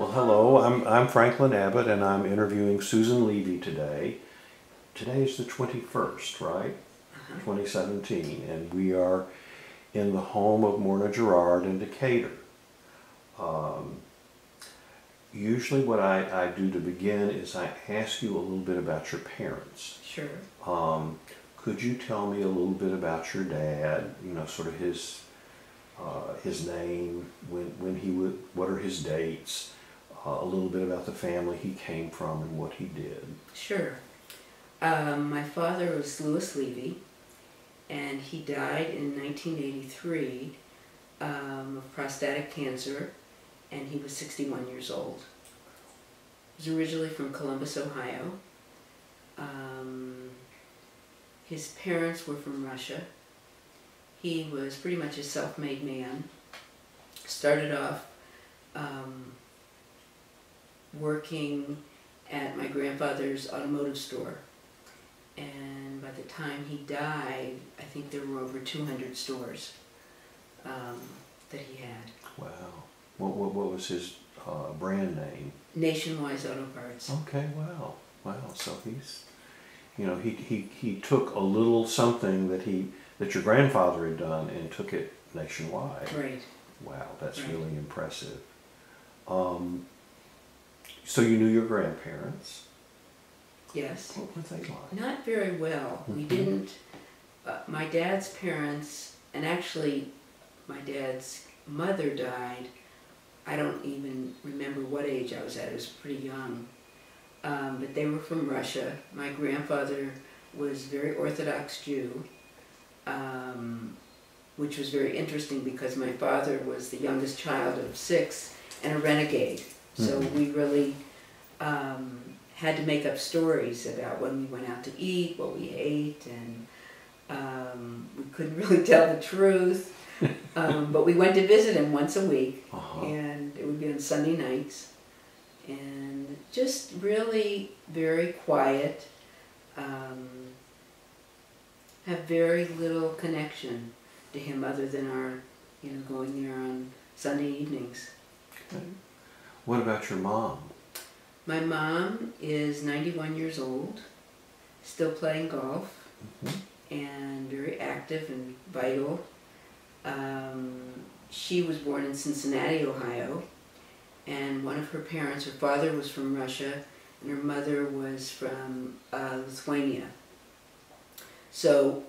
Well, hello, I'm Franklin Abbott, and I'm interviewing Susan Levy today. Today is the 21st, right? 2017, and we are in the home of Morna Gerard in Decatur. Usually what I do to begin is I ask you a little bit about your parents. Sure. Could you tell me a little bit about your dad, you know, sort of his name, when he would, what are his dates, a little bit about the family he came from and what he did. Sure. My father was Louis Levy, and he died in 1983 of prostatic cancer, and he was 61 years old. He was originally from Columbus, Ohio. His parents were from Russia. He was pretty much a self-made man. Started off working at my grandfather's automotive store. And by the time he died, I think there were over 200 stores that he had. Wow. What was his brand name? Nationwide Auto Parts. Okay, wow. Wow. So he's, you know, he took a little something that your grandfather had done and took it nationwide. Right. Wow, that's Right. really impressive. So you knew your grandparents. Yes. What were they like? Not very well. We Mhm. didn't, my dad's parents, and actually my dad's mother died, I don't even remember what age I was at, I was pretty young. But they were from Russia. My grandfather was a very Orthodox Jew, which was very interesting because my father was the youngest child of 6 and a renegade. So we really had to make up stories about when we went out to eat, what we ate, and we couldn't really tell the truth. But we went to visit him once a week, and it would be on Sunday nights. And just really very quiet, have very little connection to him other than our, going there on Sunday evenings. Okay. What about your mom? My mom is 91 years old, still playing golf, and very active and vital. She was born in Cincinnati, Ohio, and one of her parents, her father was from Russia, and her mother was from Lithuania. So,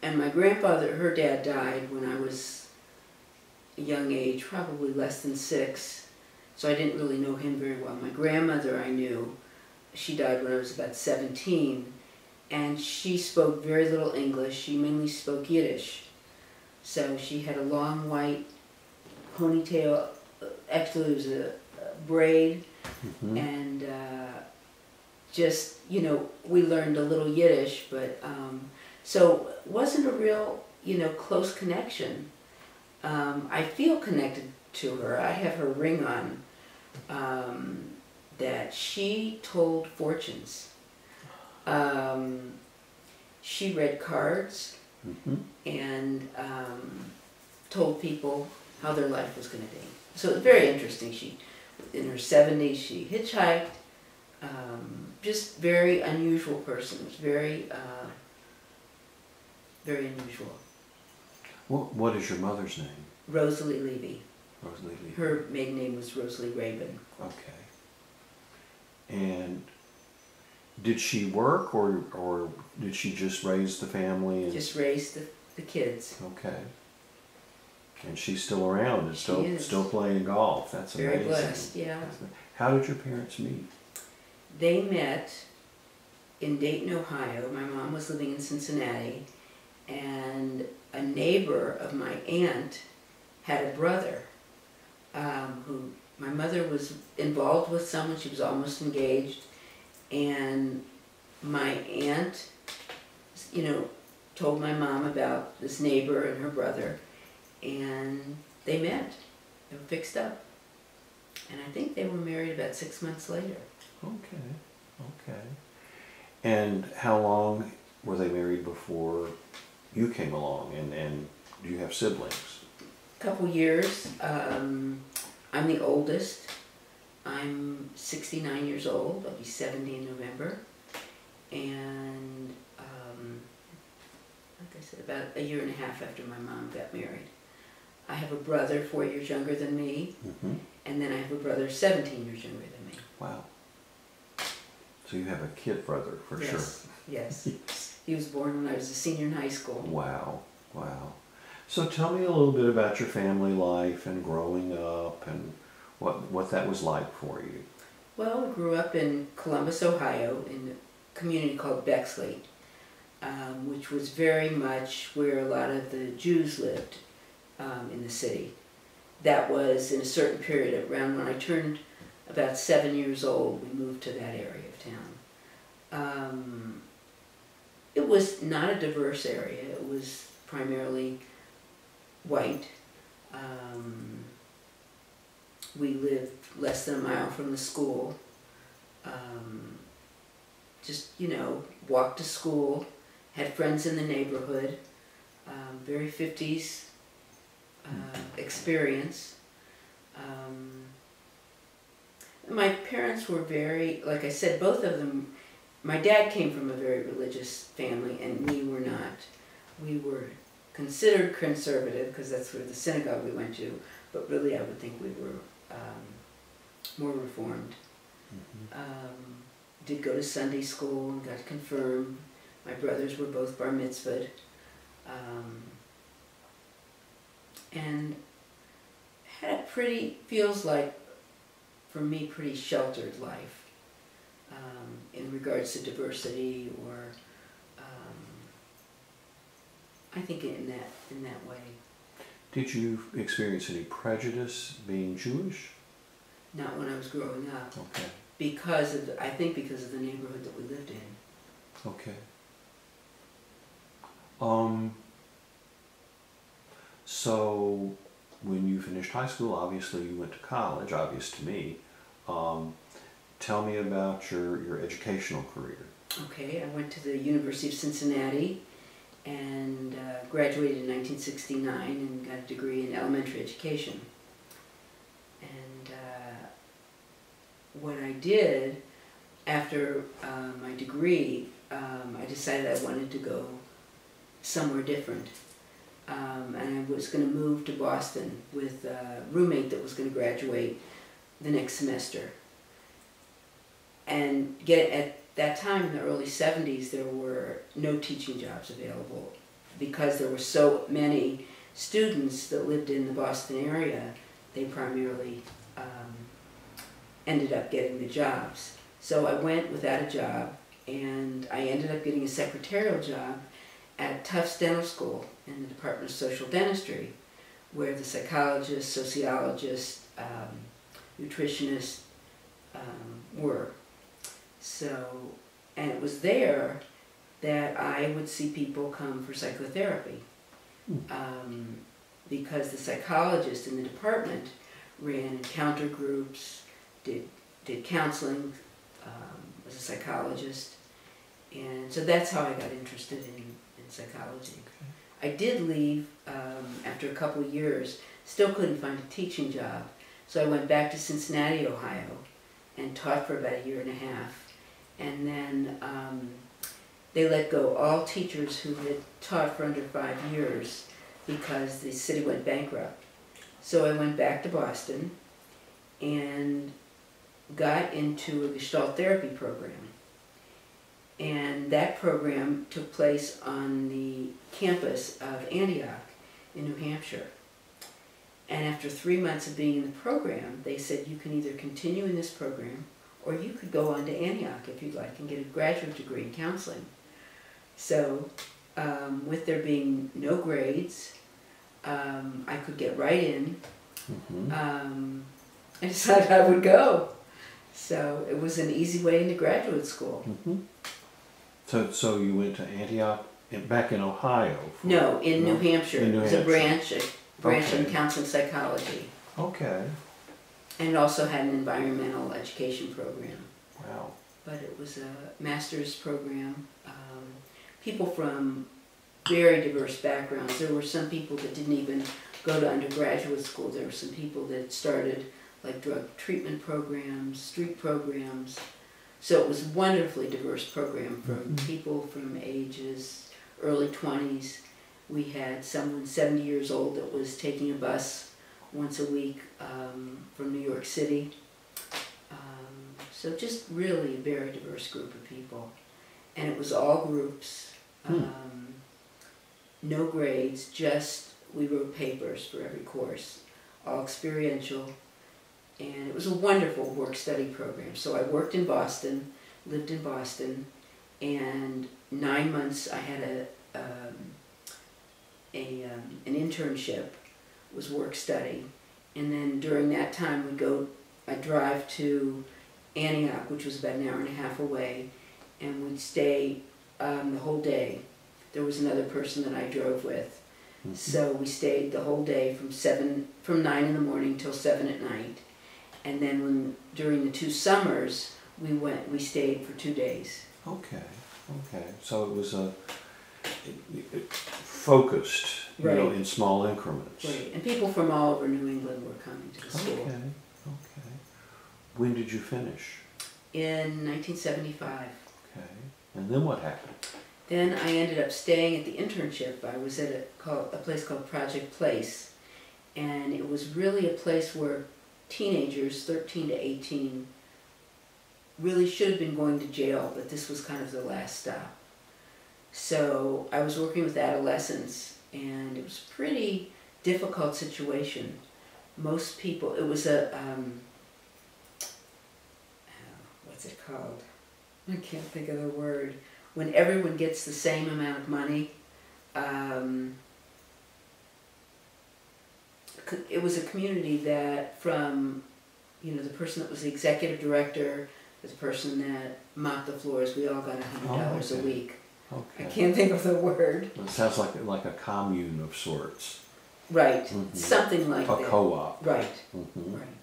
and my grandfather, her dad died when I was a young age, probably less than 6. So I didn't really know him very well. My grandmother I knew. She died when I was about 17, and she spoke very little English. She mainly spoke Yiddish. So she had a long white ponytail, actually it was a braid, and just, we learned a little Yiddish, but so it wasn't a real, close connection. I feel connected to her. I have her ring on. That she told fortunes. She read cards and told people how their life was going to be. So it was very interesting. She, in her 70s, she hitchhiked. Just very unusual person. It was very, very unusual. What is your mother's name? Rosalie Levy. Rosalie Levy. Her maiden name was Rosalie Rabin. Okay. And did she work, or did she just raise the family? And... Just raised the kids. Okay. And she's still around and still playing golf. That's amazing. Very blessed, yeah. How did your parents meet? They met in Dayton, Ohio. My mom was living in Cincinnati, and a neighbor of my aunt had a brother who, my mother was involved with someone, she was almost engaged, and my aunt, told my mom about this neighbor and her brother, and they met. They were fixed up. And I think they were married about 6 months later. Okay. And how long were they married before you came along, and do you have siblings? A couple years. I'm the oldest. I'm 69 years old. I'll be 70 in November. And like I said, about a year and a half after my mom got married. I have a brother 4 years younger than me, and then I have a brother 17 years younger than me. Wow. So you have a kid brother, for sure. Yes. He was born when I was a senior in high school. Wow, wow. So tell me a little bit about your family life and growing up and what that was like for you. Well, I grew up in Columbus, Ohio, in a community called Bexley, which was very much where a lot of the Jews lived in the city. That was in a certain period, around when I turned about 7 years old, we moved to that area of town. It was not a diverse area. It was primarily white. We lived less than a mile from the school. Just, walked to school, had friends in the neighborhood. Very 50s experience. My parents were very, like I said, both of them, my dad came from a very religious family and we were not. We were considered conservative because that's where the synagogue we went to, but really I would think we were more reformed. Did go to Sunday school and got confirmed. My brothers were both bar mitzvahed. And had a feels like, for me, pretty sheltered life in regards to diversity or I think in that way. Did you experience any prejudice being Jewish? Not when I was growing up. Okay. I think because of the neighborhood that we lived in. Okay. So when you finished high school, obviously you went to college, obvious to me. Tell me about your educational career. Okay, I went to the University of Cincinnati and graduated in 1969 and got a degree in elementary education. And what I did after my degree, I decided I wanted to go somewhere different. And I was going to move to Boston with a roommate that was going to graduate the next semester. And at that time, in the early 70s, there were no teaching jobs available because there were so many students that lived in the Boston area. They primarily ended up getting the jobs. So I went without a job, and I ended up getting a secretarial job at Tufts Dental School in the Department of Social Dentistry, where the psychologists, sociologists, nutritionists were. So, and it was there that I would see people come for psychotherapy, because the psychologist in the department ran encounter groups, did counseling, was a psychologist, and so that's how I got interested in psychology. Okay. I did leave after a couple of years, still couldn't find a teaching job, so I went back to Cincinnati, Ohio, and taught for about a year and a half. And then they let go all teachers who had taught for under 5 years because the city went bankrupt. So I went back to Boston and got into a Gestalt therapy program. And that program took place on the campus of Antioch in New Hampshire. And after 3 months of being in the program, they said you can either continue in this program or you could go on to Antioch if you'd like and get a graduate degree in counseling. So with there being no grades, I could get right in. I decided I would go. So it was an easy way into graduate school. So you went to Antioch, back in Ohio? No, in New Hampshire. In New It was Hampshire. a branch in counseling psychology. Okay. And it also had an environmental education program. Wow. But it was a master's program. People from very diverse backgrounds. There were some people that didn't even go to undergraduate school. There were some people that started like drug treatment programs, street programs. So it was a wonderfully diverse program from people from ages early 20s. We had someone 70 years old that was taking a bus once a week from New York City. So just really a very diverse group of people. And it was all groups, no grades, just we wrote papers for every course, all experiential. And it was a wonderful work-study program. So I worked in Boston, lived in Boston, and 9 months I had an internship, was work-study. And then during that time I'd drive to Antioch, which was about an hour and a half away, and we'd stay the whole day. There was another person that I drove with. So we stayed the whole day from 9 in the morning till 7 at night. And then during the 2 summers, we stayed for 2 days. Okay. So it was focused, you know, in small increments. Right, and people from all over New England were coming to the school. Okay. When did you finish? In 1975. Okay. And then what happened? Then I ended up staying at the internship. I was at a place called Project Place, and it was really a place where teenagers, 13 to 18, really should have been going to jail, but this was kind of the last stop. So I was working with adolescents, and it was a pretty difficult situation. Most people, it was what's it called? I can't think of the word. When everyone gets the same amount of money, it was a community that from, you know, the person that was the executive director, the person that mopped the floors, we all got $100 a week. Okay. I can't think of the word. It sounds like a commune of sorts. Right, something like that. A co-op. Right, right.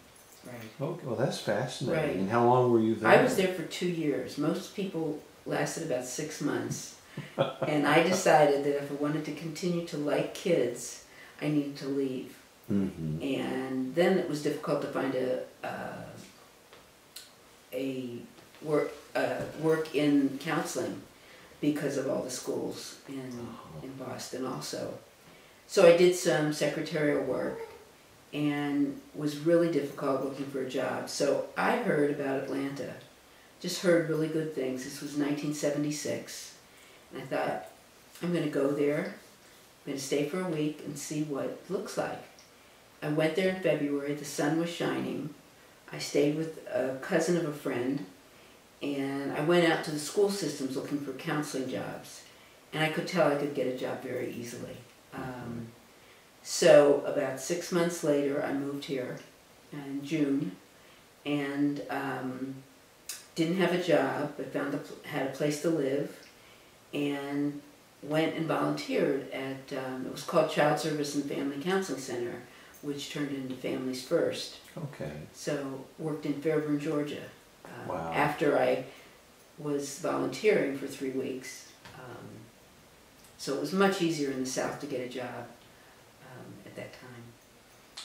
Okay, well that's fascinating. Right. And how long were you there? I was there for 2 years. Most people lasted about 6 months. And I decided that if I wanted to continue to like kids, I needed to leave. And then it was difficult to find work in counseling because of all the schools in Boston also. So I did some secretarial work, and was really difficult looking for a job. So I heard about Atlanta, just heard really good things. This was 1976, and I thought, I'm going to go there, I'm going to stay for a week and see what it looks like. I went there in February, the sun was shining. I stayed with a cousin of a friend, and I went out to the school systems looking for counseling jobs, and I could tell I could get a job very easily. So about 6 months later, I moved here in June, and didn't have a job, but had a place to live, and went and volunteered at, it was called Child Service and Family Counseling Center, which turned into Families First. Okay. So worked in Fairburn, Georgia. Wow. After I was volunteering for 3 weeks. So it was much easier in the South to get a job at that time.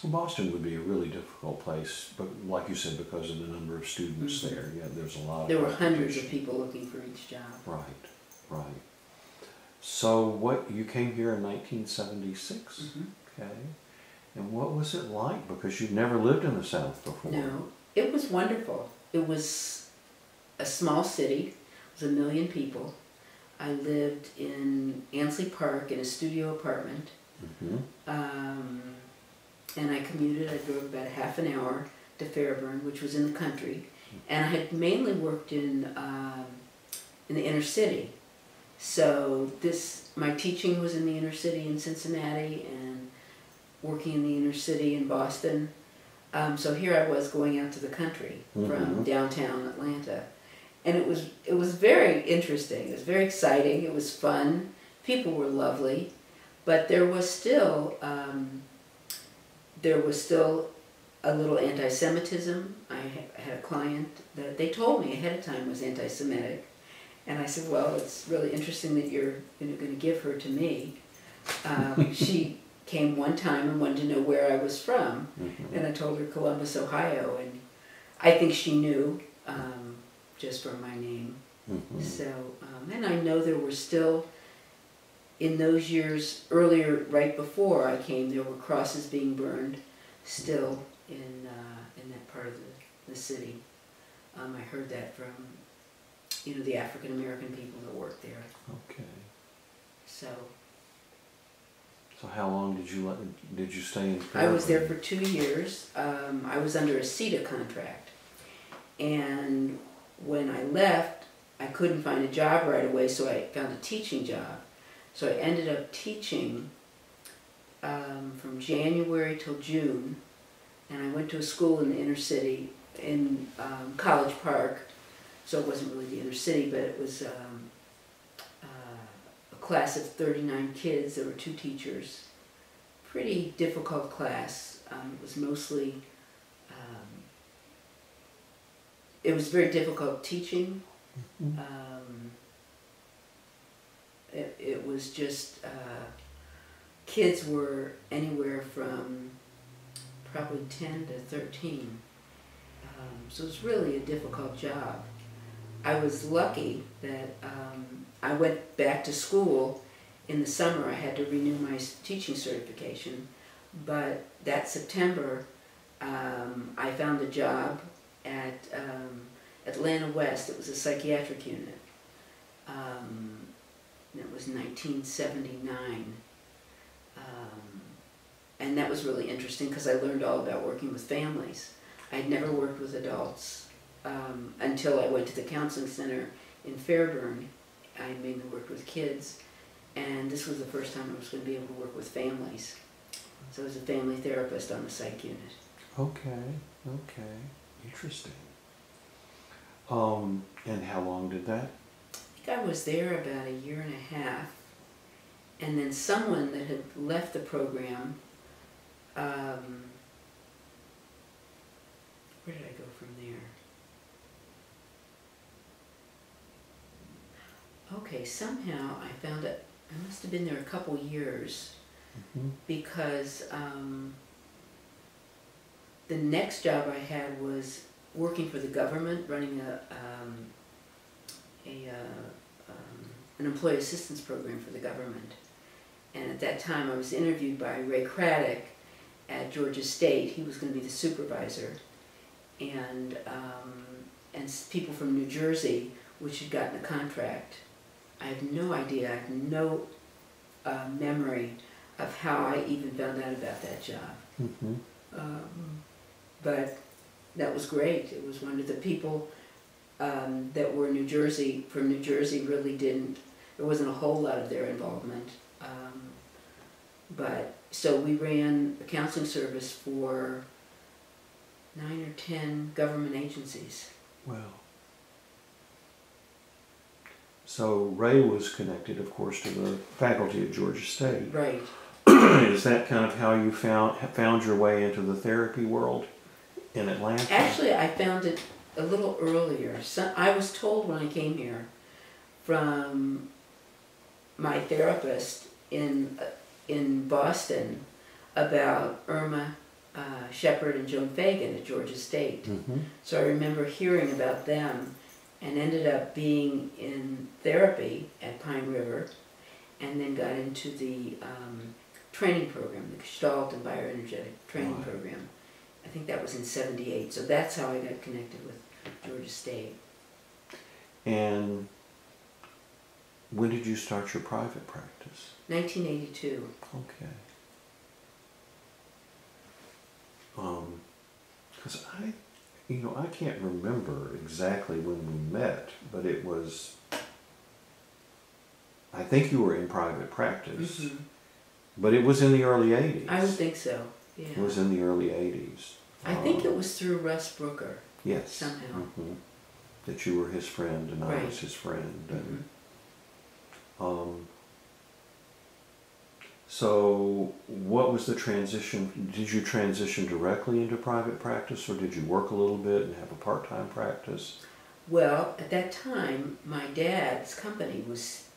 Well, Boston would be a really difficult place, but like you said, because of the number of students there. Yeah, there's a lot of There were hundreds of competition. people looking for each job. Right. So you came here in 1976? Okay. And what was it like? Because you'd never lived in the South before. No, it was wonderful. It was a small city. It was 1 million people. I lived in Ansley Park in a studio apartment. And I commuted. I drove about a half an hour to Fairburn, which was in the country. And I had mainly worked in the inner city. So my teaching was in the inner city in Cincinnati and working in the inner city in Boston. So here I was going out to the country from downtown Atlanta. And it was very interesting. It was very exciting. It was fun. People were lovely. But there was still a little anti-Semitism. I had a client that they told me ahead of time was anti-Semitic. And I said, well, it's really interesting that you're going to give her to me. She came one time and wanted to know where I was from. Mm-hmm. And I told her Columbus, Ohio, and I think she knew just from my name. Mm-hmm. So, and I know there were still, in those years earlier, right before I came, there were crosses being burned still in that part of the city. I heard that from, the African American people that worked there. Okay. So how long did you stay in I was there for 2 years. I was under a CETA contract, and when I left, I couldn't find a job right away, so I found a teaching job. So I ended up teaching from January till June, and I went to a school in the inner city in College Park. So it wasn't really the inner city, but it was a class of 39 kids. There were 2 teachers. Pretty difficult class. It was mostly, it was very difficult teaching. It was just, kids were anywhere from probably 10 to 13. So it was really a difficult job. I was lucky that I went back to school in the summer. I had to renew my teaching certification, but that September I found a job at Atlanta West. It was a psychiatric unit. It was 1979. And that was really interesting because I learned all about working with families. I'd never worked with adults until I went to the counseling center in Fairburn. I mainly worked with kids, and this was the first time I was going to be able to work with families. So I was a family therapist on the psych unit. Okay, interesting. And how long did that? I think I was there about 1.5 years, and then someone that had left the program, where did I go from there? Okay, somehow I found it, I must have been there a couple years, because the next job I had was working for the government, running an employee assistance program for the government. And at that time I was interviewed by Ray Craddock at Georgia State. He was going to be the supervisor. And people from New Jersey, which had gotten a contract. I have no idea, I have no memory of how I even found out about that job. But that was great. It was one of the people that were from New Jersey really didn't, there wasn't a whole lot of their involvement. But so we ran a counseling service for 9 or 10 government agencies. Wow. So Ray was connected, of course, to the faculty at Georgia State. Right. Is that kind of how you found your way into the therapy world in Atlanta? Actually, I found it a little earlier. So I was told when I came here from my therapist in Boston about Irma Shepard and Joan Fagan at Georgia State. So I remember hearing about them and ended up being in therapy at Pine River, and then got into the training program, the Gestalt and Bioenergetic training program. I think that was in '78, so that's how I got connected with Georgia State. And when did you start your private practice? 1982. Okay. Because I can't remember exactly when we met, but it was, I think you were in private practice, but it was in the early 80s. I would think so, yeah. It was in the early 80s. I think it was through Russ Brooker. Yes. Somehow. That you were his friend and I Right. was his friend. And, so what was the transition? Did you transition directly into private practice, or did you work a little bit and have a part-time practice? Well, at that time, my dad's company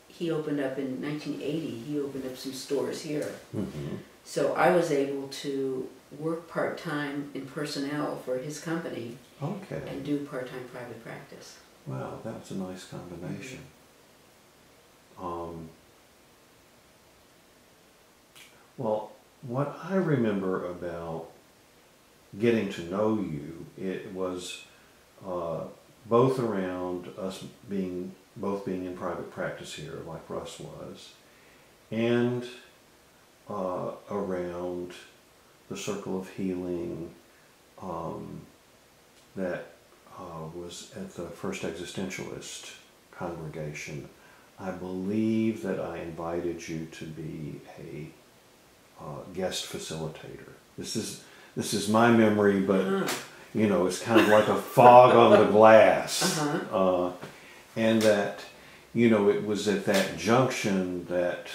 he opened up in 1980, he opened up some stores here. So I was able to work part-time in personnel for his company Okay. and do part-time private practice. Wow, that's a nice combination. Well, what I remember about getting to know you, it was both around us both being in private practice here, like Russ was, and around the circle of healing that was at the First Existentialist congregation. I believe that I invited you to be a guest facilitator. This is my memory, but you know, it's kind of like a fog on the glass. And that, you know, it was at that junction that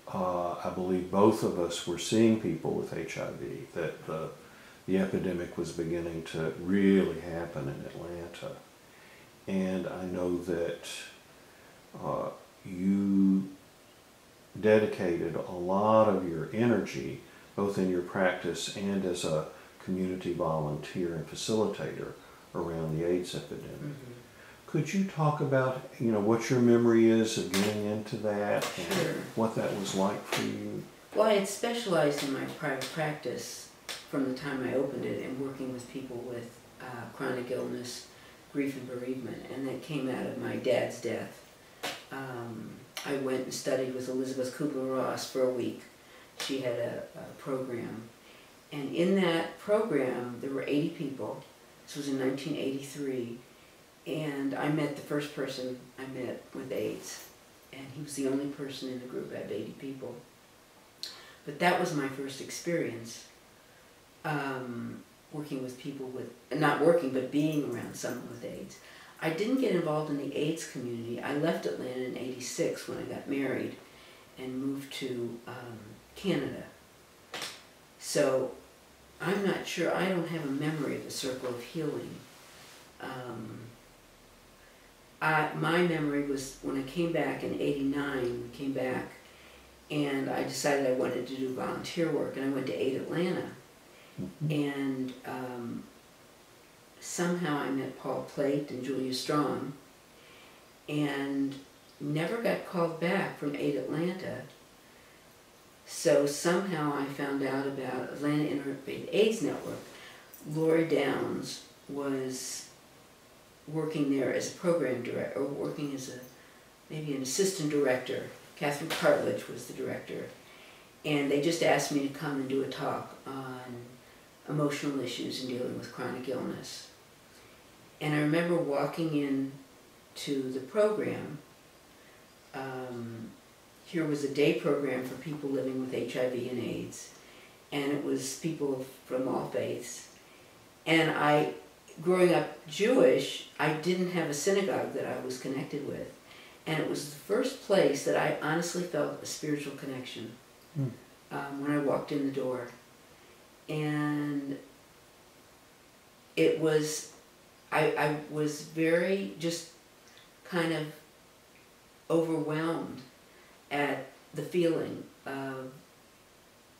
I believe both of us were seeing people with HIV, that the epidemic was beginning to really happen in Atlanta. And I know that you dedicated a lot of your energy, both in your practice and as a community volunteer and facilitator around the AIDS epidemic. Could you talk about, you know, what your memory is of getting into that and Sure. what that was like for you? Well, I had specialized in my private practice from the time I opened it and working with people with chronic illness, grief and bereavement, and that came out of my dad's death. I went and studied with Elizabeth Kubler-Ross for a week. She had a program, and in that program there were 80 people. This was in 1983, and I met the first person I met with AIDS, and he was the only person in the group out of 80 people. But that was my first experience working with people with, not working, but being around someone with AIDS. I didn't get involved in the AIDS community. I left Atlanta in '86 when I got married and moved to Canada. So I'm not sure, I don't have a memory of the circle of healing. My memory was when I came back in '89, we came back and I decided I wanted to do volunteer work, and I went to AIDS Atlanta. And somehow I met Paul Plate and Julia Strong and never got called back from AIDS Atlanta. So somehow I found out about Atlanta Interfaith AIDS Network. Lori Downs was working there as a program director, or working as maybe an assistant director. Catherine Cartledge was the director. And they just asked me to come and do a talk on emotional issues and dealing with chronic illness. And I remember walking in to the program. Here was a day program for people living with HIV and AIDS, and it was people from all faiths. And growing up Jewish, I didn't have a synagogue that I was connected with, and it was the first place that I honestly felt a spiritual connection when I walked in the door. And it was, I was very just kind of overwhelmed at the feeling of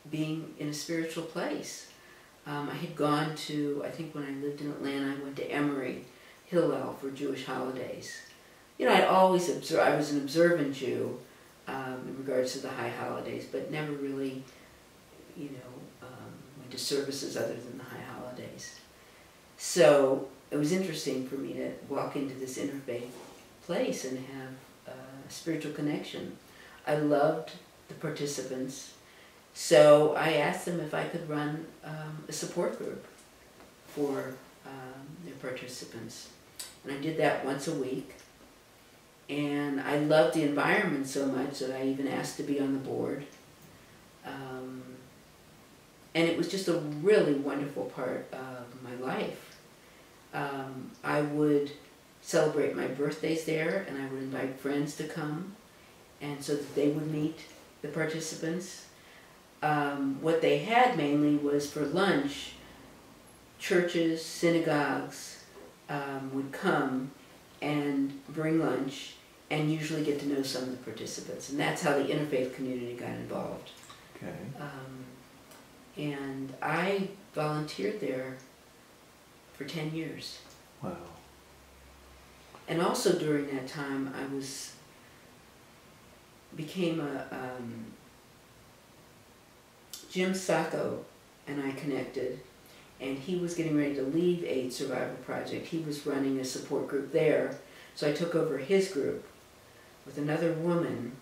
being in a spiritual place. I had gone to, I think when I lived in Atlanta, I went to Emory, Hillel for Jewish holidays. You know, I'd always observed, I was an observant Jew in regards to the high holidays, but never really, you know, went to services other than the high holidays. So it was interesting for me to walk into this interfaith place and have a spiritual connection. I loved the participants, so I asked them if I could run a support group for their participants. And I did that once a week. And I loved the environment so much that I even asked to be on the board. And it was just a really wonderful part of my life. I would celebrate my birthdays there, and I would invite friends to come, and so that they would meet the participants. What they had mainly was for lunch, churches, synagogues would come and bring lunch and usually get to know some of the participants. And that's how the interfaith community got involved. Okay. And I volunteered there for 10 years. Wow. And also during that time, became a, Jim Sacco and I connected, and he was getting ready to leave AIDS Survival Project. He was running a support group there, so I took over his group with another woman,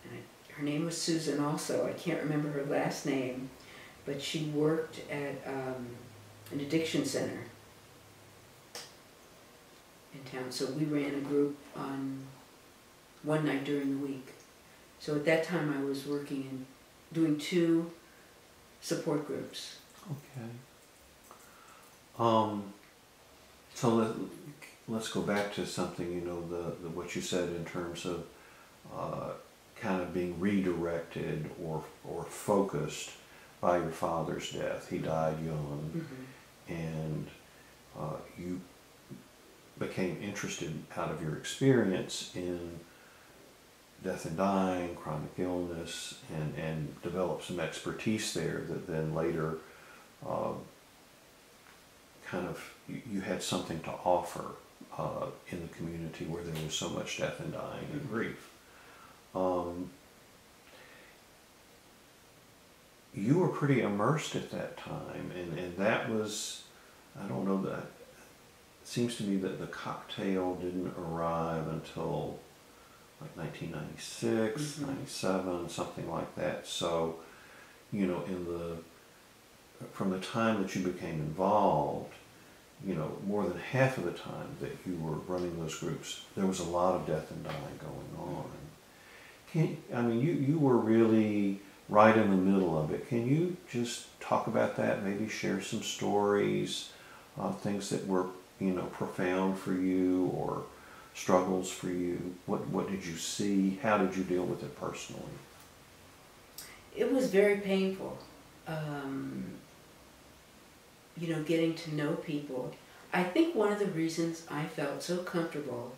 and her name was Susan also. I can't remember her last name, but she worked at an addiction center in town. So we ran a group on one night during the week. So at that time I was working and doing 2 support groups. Okay. So let's go back to something, you know, the what you said in terms of kind of being redirected or focused by your father's death. He died young, Mm-hmm. and you became interested out of your experience in death and dying, chronic illness, and developed some expertise there that then later kind of you had something to offer in the community where there was so much death and dying and grief. You were pretty immersed at that time, and that was, I don't know, that it seems to me that the cocktail didn't arrive until like 1996, Mm-hmm. 97, something like that. So, you know, from the time that you became involved, you know, more than half of the time that you were running those groups, there was a lot of death and dying going on. You were really right in the middle of it. Can you just talk about that? Maybe share some stories, things that were, you know, profound for you or struggles for you. What did you see? How did you deal with it personally? It was very painful. You know, getting to know people. I think one of the reasons I felt so comfortable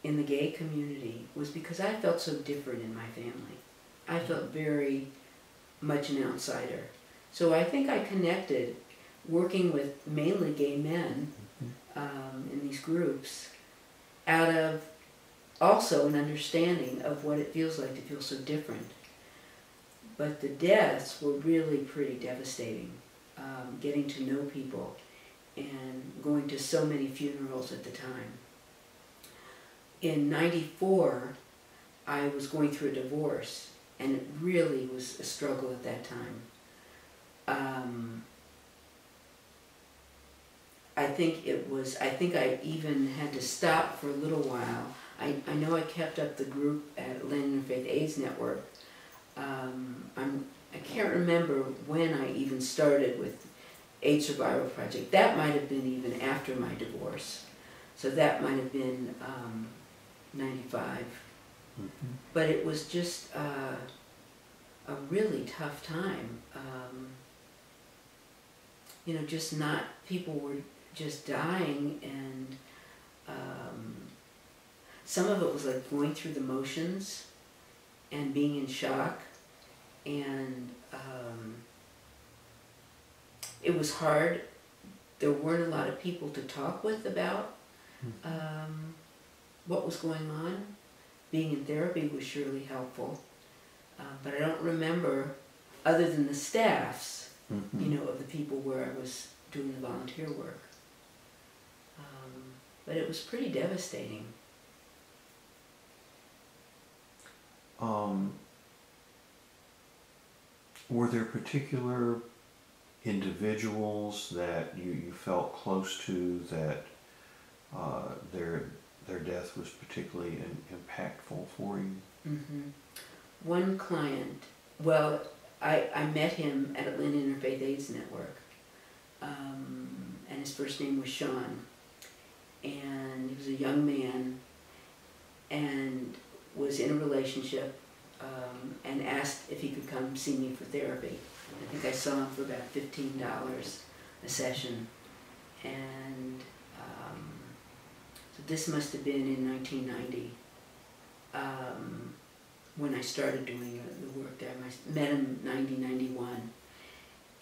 in the gay community was because I felt so different in my family. I felt very much an outsider. So I think I connected working with mainly gay men in these groups out of also an understanding of what it feels like to feel so different. But the deaths were really pretty devastating. Getting to know people and going to so many funerals at the time. In '94, I was going through a divorce, and it really was a struggle at that time. I think I even had to stop for a little while. I know I kept up the group at Land Interfaith AIDS Network. I can't remember when I even started with AIDS Survival Project. That might have been even after my divorce. So that might have been 95. Mm-hmm. But it was just a really tough time. You know, just not, people were just dying, and some of it was like going through the motions and being in shock, and it was hard. There weren't a lot of people to talk with about what was going on. Being in therapy was surely helpful, but I don't remember, other than the staffs, Mm-hmm. you know, of the people where I was doing the volunteer work. But it was pretty devastating. Were there particular individuals that you felt close to that their death was particularly impactful for you? Mm-hmm. One client, well, I met him at Atlanta Interfaith AIDS Network, and his first name was Sean, and he was a young man and was in a relationship, and asked if he could come see me for therapy. I think I saw him for about $15 a session, and so this must have been in 1990 when I started doing the work there. I met him in 1991,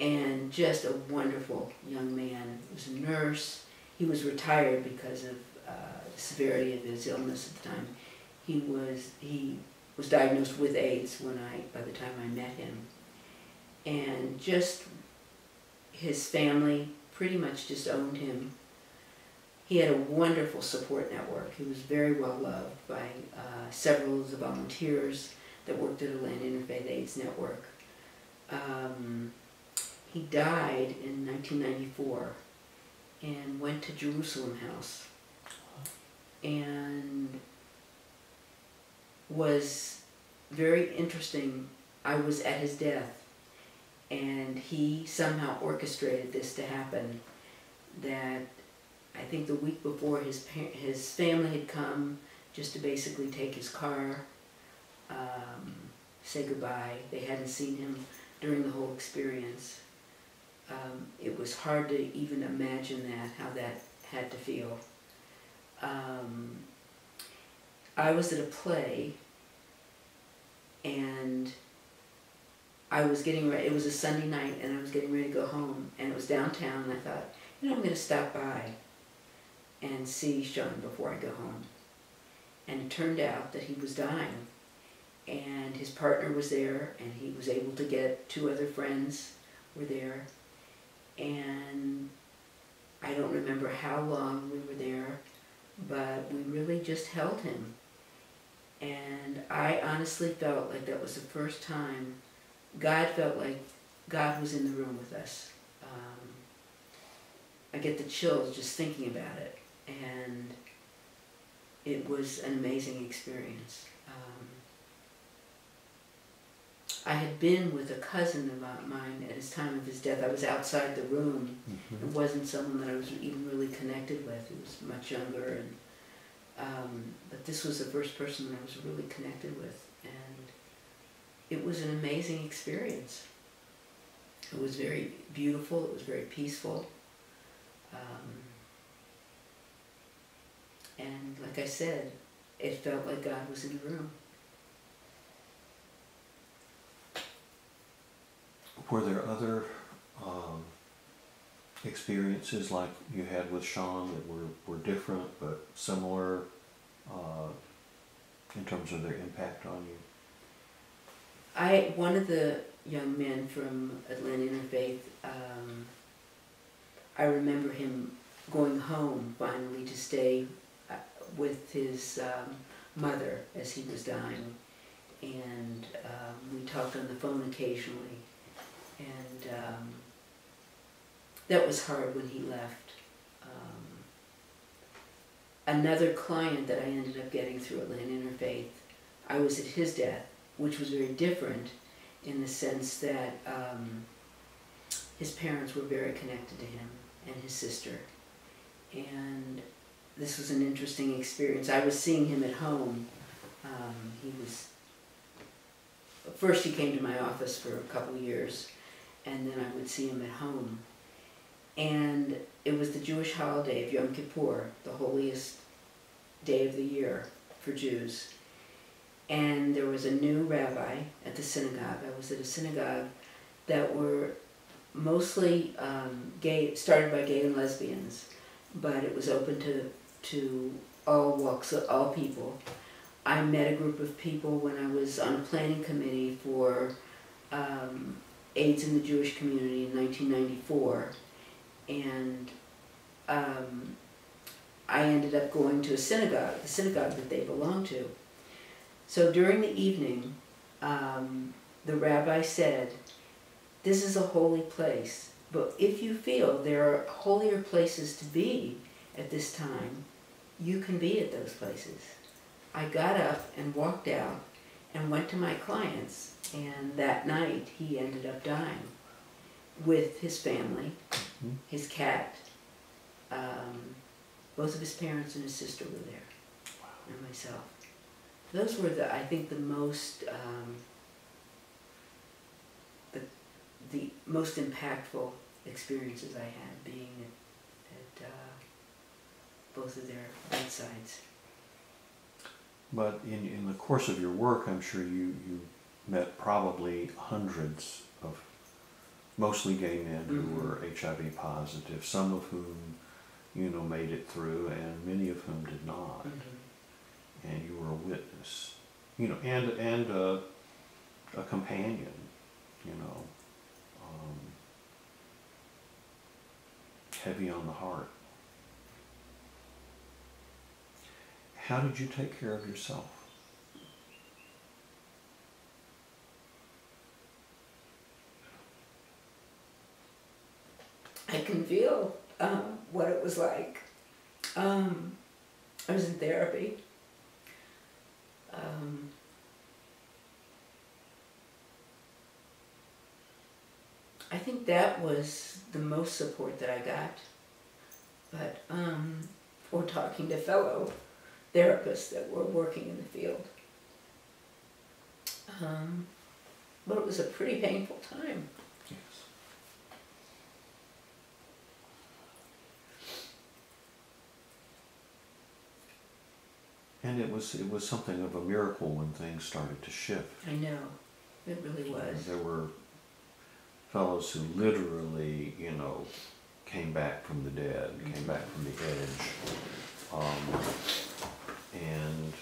and just a wonderful young man. He was a nurse. He was retired because of the severity of his illness at the time. He was diagnosed with AIDS by the time I met him. And just his family pretty much just owned him. He had a wonderful support network. He was very well loved by several of the volunteers that worked at Atlanta Interfaith AIDS Network. He died in 1994 and went to Jerusalem House and was very interesting. I was at his death, and he somehow orchestrated this to happen. That I think the week before his family had come just to basically take his car, say goodbye. They hadn't seen him during the whole experience. It was hard to even imagine how that had to feel. I was at a play, and I was getting ready. It was a Sunday night, and I was getting ready to go home, and it was downtown, and I thought, I'm going to stop by and see Sean before I go home. And it turned out that he was dying, and his partner was there, and he was able to get 2 other friends were there, and I don't remember how long we were there, but we really just held him. And I honestly felt like that was the first time God felt like God was in the room with us. I get the chills just thinking about it, and it was an amazing experience. I had been with a cousin of mine at his time of his death. I was outside the room. Mm-hmm. It wasn't someone that I was even really connected with. He was much younger, and but this was the first person that I was really connected with, and it was an amazing experience. It was very beautiful. It was very peaceful. And like I said, it felt like God was in the room. Were there other experiences like you had with Sean that were different but similar in terms of their impact on you? One of the young men from Atlanta Interfaith, I remember him going home finally to stay with his mother as he was dying, and we talked on the phone occasionally, and that was hard when he left. Another client that I ended up getting through Atlanta Interfaith, I was at his death, which was very different in the sense that his parents were very connected to him and his sister. And this was an interesting experience. I was seeing him at home. First he came to my office for a couple years, and then I would see him at home. And it was the Jewish holiday of Yom Kippur, the holiest day of the year for Jews. And there was a new rabbi at the synagogue. I was at a synagogue that were mostly gay, started by gay and lesbians, but it was open to all walks, all people. I met a group of people when I was on a planning committee for AIDS in the Jewish community in 1994, and I ended up going to a synagogue, the synagogue that they belonged to. So during the evening, the rabbi said, "This is a holy place, but if you feel there are holier places to be at this time, you can be at those places." I got up and walked out and went to my clients, and that night he ended up dying with his family, his cat, both of his parents and his sister were there, and myself. Those were I think the most the most impactful experiences I had being at both of their bedsides. But in the course of your work, I'm sure you met probably hundreds mostly gay men who Mhm. were HIV positive, some of whom, made it through, and many of whom did not. Mhm. And you were a witness, and a companion, um, heavy on the heart. How did you take care of yourself? I can feel what it was like. I was in therapy. Um, I think that was the most support that I got. But, or talking to fellow therapists that were working in the field. But it was a pretty painful time. Yes. And it was something of a miracle when things started to shift. I know, it really was. There were fellows who literally, came back from the dead, came back from the edge. And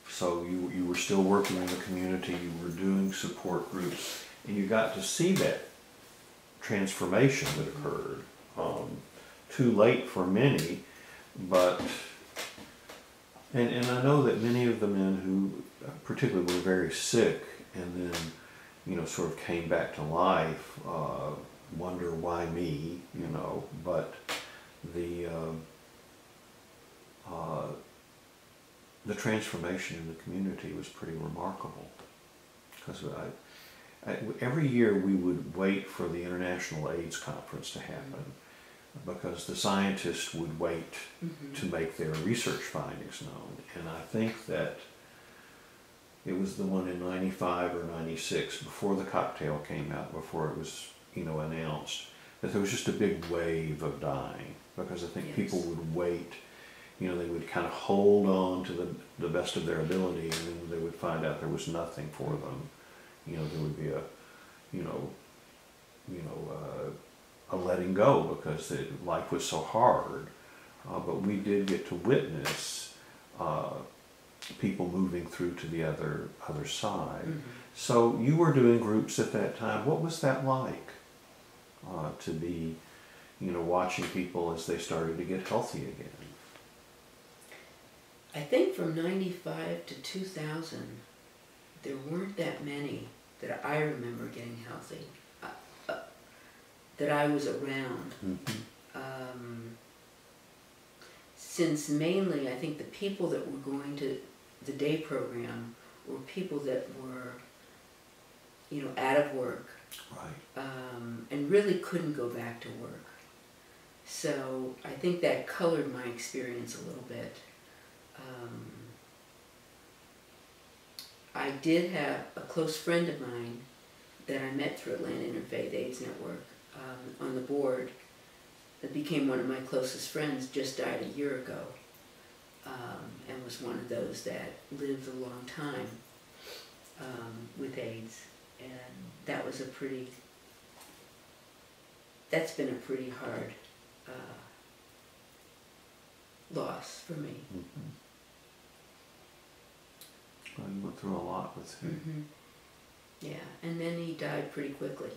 so you were still working in the community, you were doing support groups, and you got to see that transformation that occurred. Too late for many, but, and I know that many of the men who particularly were very sick and then, sort of came back to life, wonder why me, but the transformation in the community was pretty remarkable. Because every year we would wait for the International AIDS Conference to happen, because the scientists would wait to make their research findings known. And I think that it was the one in 95 or 96, before the cocktail came out, before it was, announced, that there was just a big wave of dying. Because I think Yes. people would wait, they would kind of hold on to the best of their ability, and then they would find out there was nothing for them. There would be a letting go, because life was so hard. But we did get to witness people moving through to the other side. Mm-hmm. So you were doing groups at that time. What was that like, to be, watching people as they started to get healthy again? I think from 95 to 2000, there weren't that many that I remember getting healthy, that I was around. Mm-hmm. Since mainly, I think the people that were going to the day program were people that were, out of work. Right. And really couldn't go back to work. So I think that colored my experience a little bit. I did have a close friend of mine that I met through Atlanta Interfaith AIDS Network on the board, that became one of my closest friends, just died a year ago, and was one of those that lived a long time with AIDS. And that's been a pretty hard loss for me. Mm-hmm. Well, you went through a lot with him. Mm-hmm. Yeah, and then he died pretty quickly.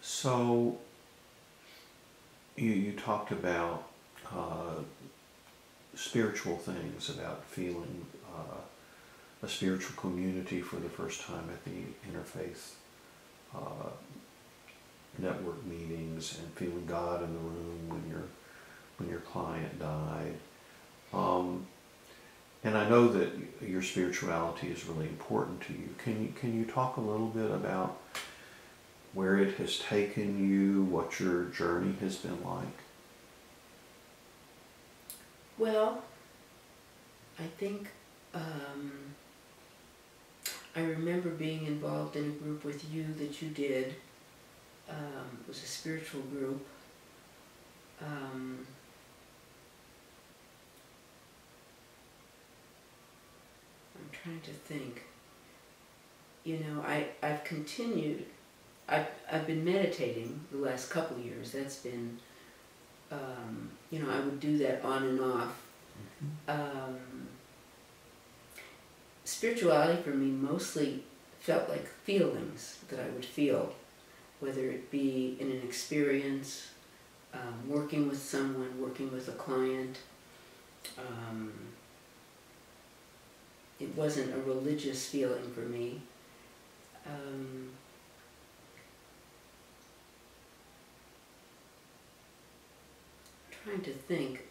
So you talked about spiritual things, about feeling a spiritual community for the first time at the interfaith network meetings, and feeling God in the room when your client died. And I know that your spirituality is really important to you. Can you talk a little bit about where it has taken you, what your journey has been like? Well, I think I remember being involved in a group with you that you did. It was a spiritual group. I'm trying to think. I've continued. I've been meditating the last couple of years. That's been, I would do that on and off. Spirituality for me mostly felt like feelings that I would feel, whether it be in an experience, working with someone, working with a client. It wasn't a religious feeling for me. Trying to think.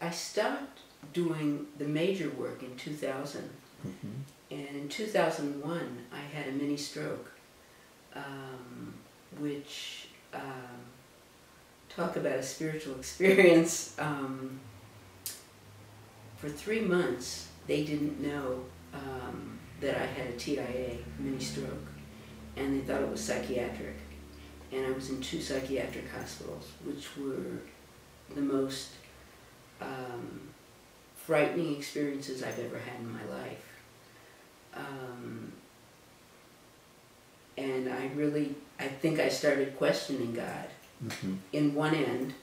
I stopped doing the major work in 2000, and in 2001 I had a mini stroke, which, talk about a spiritual experience. For 3 months they didn't know that I had a TIA, mini stroke, and they thought it was psychiatric. And I was in 2 psychiatric hospitals, which were the most frightening experiences I've ever had in my life. And I think I started questioning God in one end,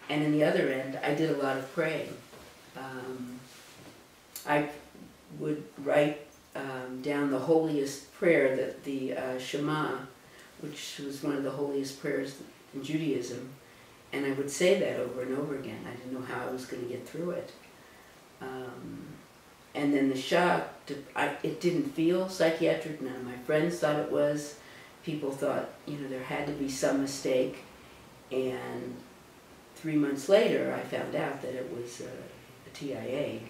and in the other end, I did a lot of praying. I would write down the holiest prayer, that the Shema, which was one of the holiest prayers in Judaism, and I would say that over and over again. I didn't know how I was going to get through it. And then the shock, it didn't feel psychiatric. None of my friends thought it was. People thought, there had to be some mistake. And 3 months later, I found out that it was a TIA.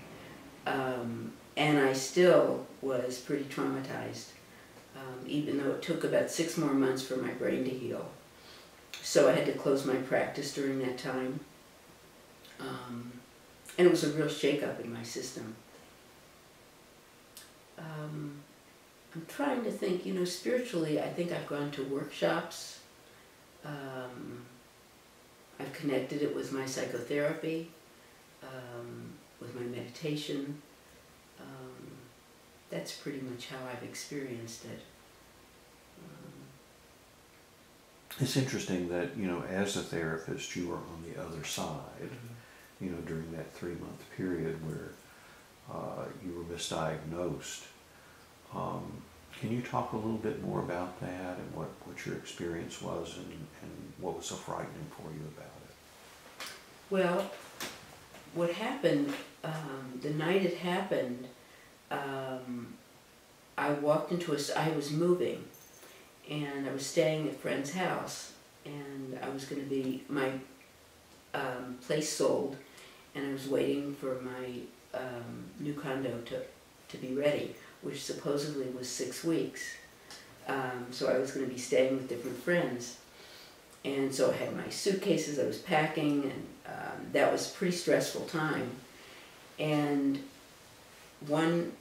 And I still was pretty traumatized, even though it took about 6 more months for my brain to heal. So I had to close my practice during that time. And it was a real shake-up in my system. I'm trying to think, spiritually, I think I've gone to workshops. I've connected it with my psychotherapy, with my meditation. That's pretty much how I've experienced it. It's interesting that, as a therapist, you were on the other side, during that 3-month period where you were misdiagnosed. Can you talk a little bit more about that and what your experience was and what was so frightening for you about it? Well, what happened, the night it happened, I walked into I was moving, and I was staying at a friend's house, and I was going to be, my place sold, and I was waiting for my new condo to be ready, which supposedly was 6 weeks. So I was going to be staying with different friends. And so I had my suitcases, I was packing, and that was a pretty stressful time. And one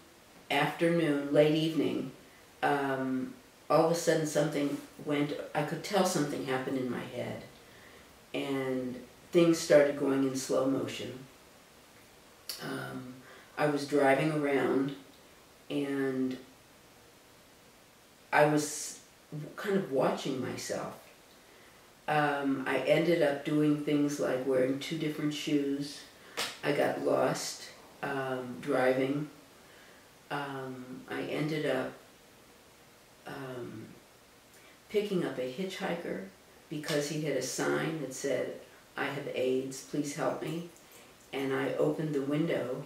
afternoon, late evening, all of a sudden something went, I could tell something happened in my head. And things started going in slow motion. I was driving around, and I was kind of watching myself. I ended up doing things like wearing 2 different shoes. I got lost driving. I ended up picking up a hitchhiker because he had a sign that said, "I have AIDS, please help me." And I opened the window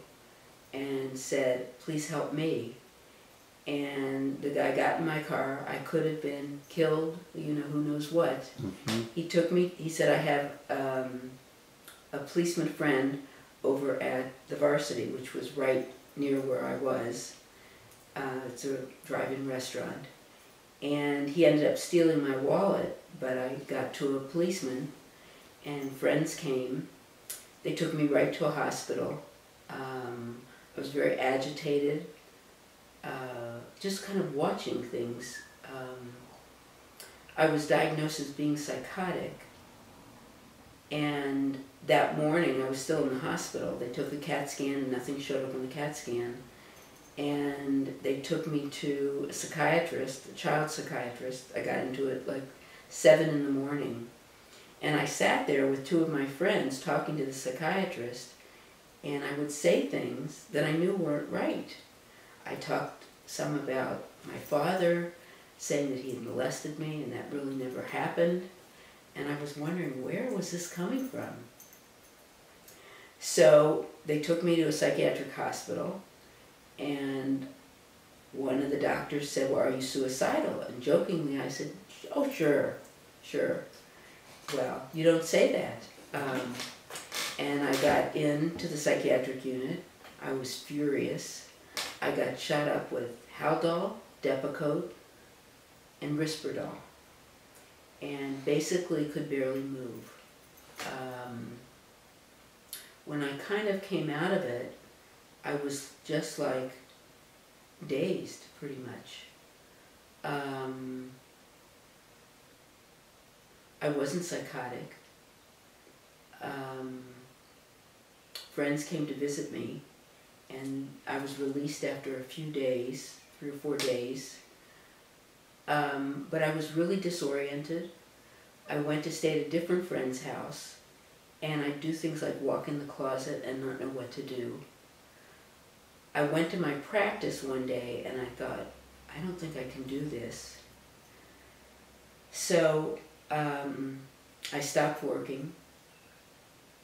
and said, "Please help me." And the guy got in my car. I could have been killed, who knows what. He took me, he said, "I have a policeman friend over at the Varsity," which was right near where I was. It's a drive-in restaurant. And he ended up stealing my wallet, but I got to a policeman, and friends came. They took me right to a hospital. I was very agitated, just kind of watching things. I was diagnosed as being psychotic, And that morning, I was still in the hospital. They took a CAT scan and nothing showed up on the CAT scan. And they took me to a psychiatrist, a child psychiatrist. I got into it like 7 in the morning. And I sat there with 2 of my friends talking to the psychiatrist, and I would say things that I knew weren't right. I talked some about my father, saying that he had molested me, and that really never happened. And I was wondering, where was this coming from? So they took me to a psychiatric hospital, and one of the doctors said, well, are you suicidal? And jokingly I said, oh, sure. Well, you don't say that. And I got into the psychiatric unit. I was furious. I got shot up with Haldol, Depakote, and Risperdal, and basically could barely move. When I kind of came out of it, I was just like dazed, pretty much. I wasn't psychotic. Friends came to visit me, and I was released after a few days, 3 or 4 days. But I was really disoriented. I went to stay at a different friend's house, and I'd do things like walk in the closet and not know what to do. I went to my practice one day, and I thought, I don't think I can do this. So I stopped working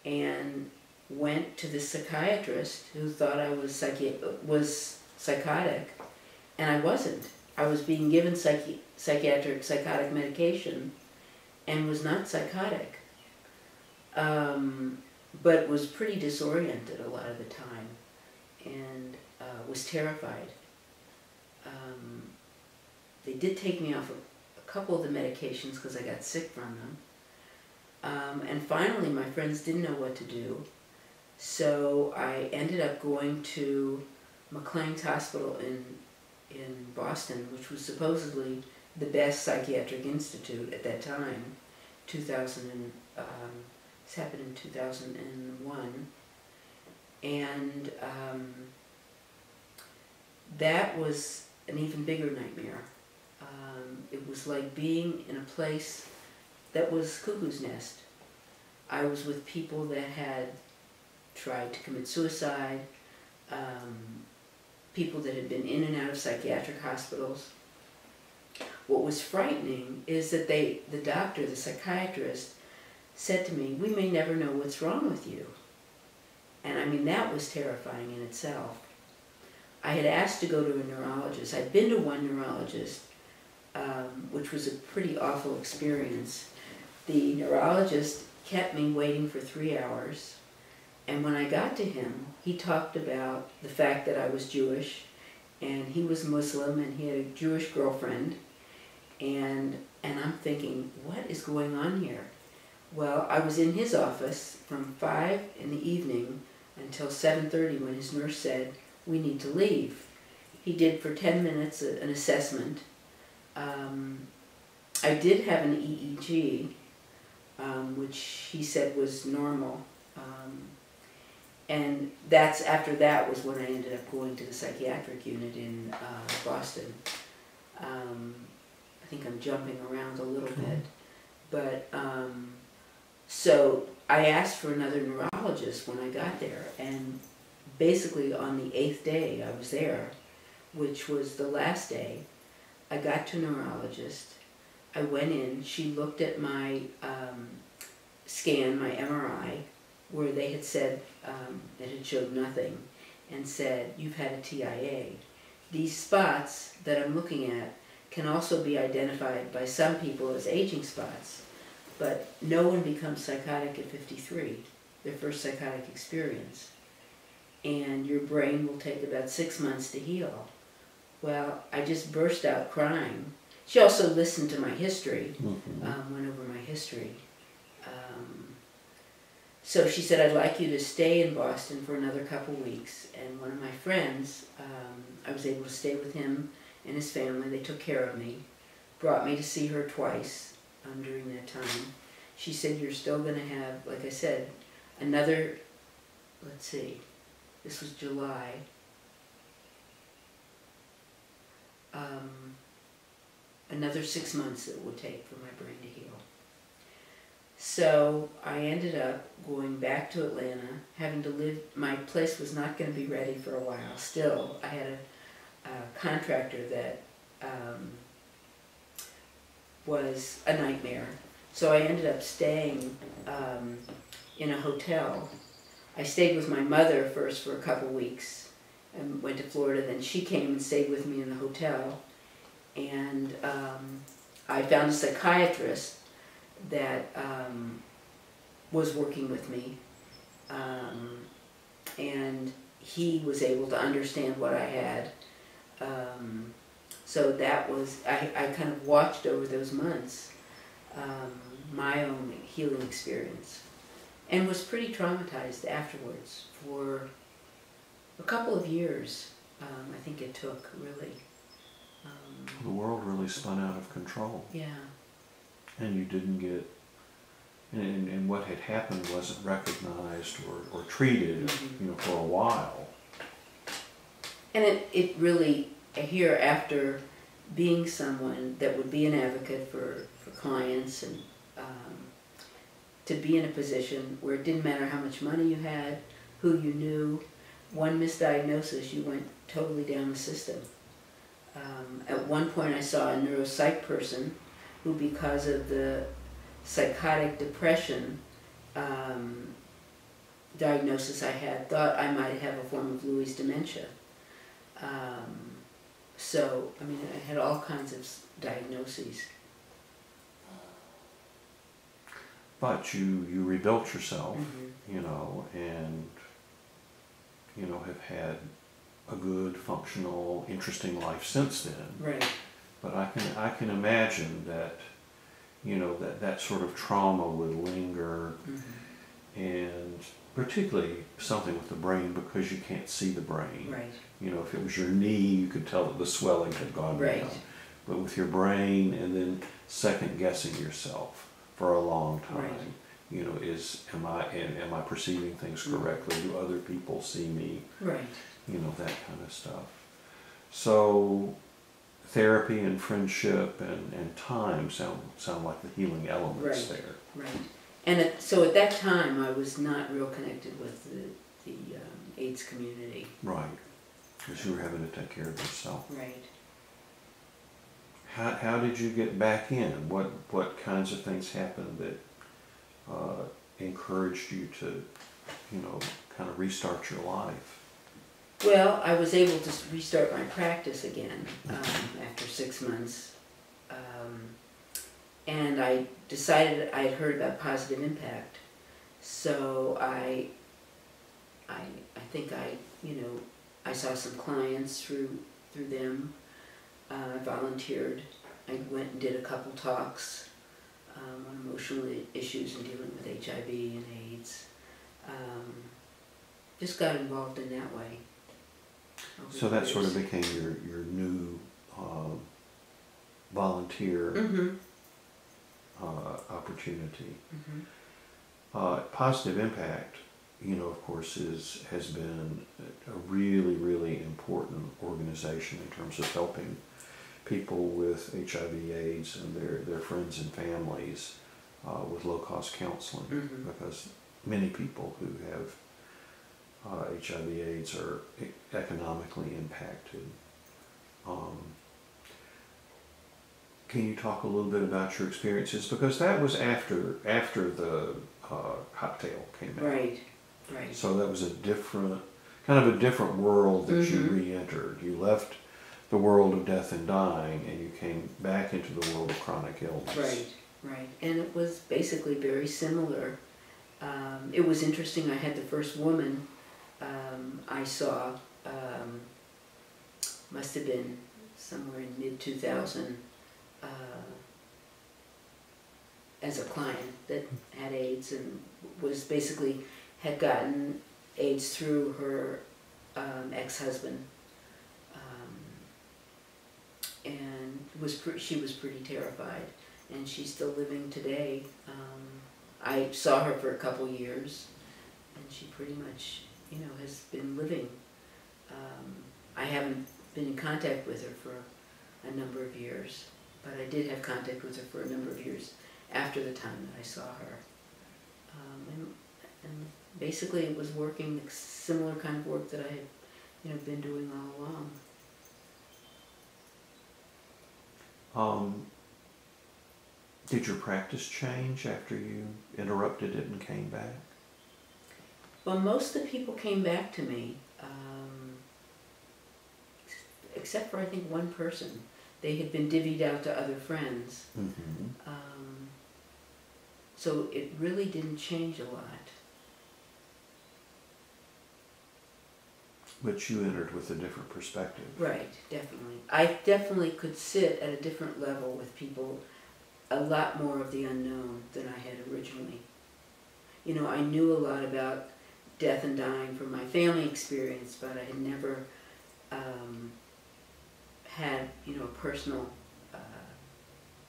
and went to the psychiatrist who thought I was psychotic, and I wasn't. I was being given psychotic medication and was not psychotic, but was pretty disoriented a lot of the time, and was terrified. They did take me off a couple of the medications because I got sick from them. And finally, my friends didn't know what to do, so I ended up going to McLean's Hospital in Boston, which was supposedly the best psychiatric institute at that time. This happened in 2001, and that was an even bigger nightmare. It was like being in a place that was cuckoo's nest. I was with people that had tried to commit suicide, people that had been in and out of psychiatric hospitals. What was frightening is that the doctor, the psychiatrist, said to me, we may never know what's wrong with you. And I mean, that was terrifying in itself. I had asked to go to a neurologist. I'd been to one neurologist, which was a pretty awful experience. The neurologist kept me waiting for 3 hours, and when I got to him, he talked about the fact that I was Jewish, and he was Muslim, and he had a Jewish girlfriend, and I'm thinking, what is going on here? Well, I was in his office from 5 in the evening until 7:30 when his nurse said, we need to leave. He did for 10 minutes an assessment. I did have an EEG, which he said was normal. And after that was when I ended up going to the psychiatric unit in Boston. I think I'm jumping around a little bit. But, so I asked for another neurologist when I got there, and basically on the 8th day I was there, which was the last day, I got to a neurologist. I went in, she looked at my scan, my MRI, where they had said that it showed nothing, and said, you've had a TIA. These spots that I'm looking at can also be identified by some people as aging spots, but no one becomes psychotic at 53, their first psychotic experience. And your brain will take about 6 months to heal. Well, I just burst out crying. She also listened to my history, went over my history. So she said, I'd like you to stay in Boston for another couple weeks. And one of my friends, I was able to stay with him and his family. They took care of me, brought me to see her twice during that time. she said, you're still going to have, like I said, another, let's see, this was July, another 6 months it would take for my brain to heal. So I ended up going back to Atlanta, having to live, my place was not going to be ready for a while. Still, I had a contractor that was a nightmare. So I ended up staying in a hotel. I stayed with my mother first for a couple weeks and went to Florida. Then she came and stayed with me in the hotel. And I found a psychiatrist that was working with me. And he was able to understand what I had. So that was, I kind of watched over those months my own healing experience, and was pretty traumatized afterwards for a couple of years. I think it took, really. The world really spun out of control. Yeah. And you didn't get, and what had happened wasn't recognized or treated, you know, for a while. And it really, here after being someone that would be an advocate for clients, and to be in a position where it didn't matter how much money you had, who you knew, one misdiagnosis, you went totally down the system. At one point I saw a neuropsych person who, because of the psychotic depression diagnosis I had, thought I might have a form of Lewy dementia. So, I mean, I had all kinds of diagnoses. But you rebuilt yourself, you know, and, you know, have had a good, functional, interesting life since then. Right. But I can imagine that, you know, that sort of trauma would linger, and particularly something with the brain, because you can't see the brain. Right. You know, if it was your knee, you could tell that the swelling had gone down. But with your brain, and then second guessing yourself for a long time, you know, am I perceiving things correctly? Do other people see me? Right. You know, that kind of stuff. So therapy and friendship and time sound like the healing elements there. Right. And so at that time, I was not real connected with the AIDS community. Right. Because you were having to take care of yourself. Right. How did you get back in? What kinds of things happened that encouraged you to, you know, kind of restart your life? Well, I was able to restart my practice again after 6 months. And I decided, I had heard about Positive Impact. So I think I saw some clients through them. I volunteered. I went and did a couple talks on emotional issues and dealing with HIV and AIDS. Just got involved in that way. So that sort of became your new volunteer opportunity. Positive Impact, you know, of course, has been a really, really important organization in terms of helping people with HIV/AIDS and their friends and families with low-cost counseling, because many people who have HIV/AIDS are economically impacted. Can you talk a little bit about your experiences? Because that was after the cocktail came out. Right. So that was kind of a different world that you re-entered. You left the world of death and dying, and you came back into the world of chronic illness. Right. And it was basically very similar. It was interesting. I had the first woman I saw, must have been somewhere in mid-2000, as a client that had AIDS and was basically had gotten AIDS through her ex-husband, and she was pretty terrified. and she's still living today. I saw her for a couple years, and she pretty much, has been living. I haven't been in contact with her for a number of years, but I did have contact with her for a number of years after the time that I saw her. And basically it was working the similar kind of work that I had, been doing all along. Did your practice change after you interrupted it and came back? Well, most of the people came back to me, except for I think one person. They had been divvied out to other friends. Mm-hmm. So it really didn't change a lot. But you entered with a different perspective. Right, definitely. I definitely could sit at a different level with people, a lot more of the unknown than I had originally. I knew a lot about death and dying from my family experience, but I had never had, a personal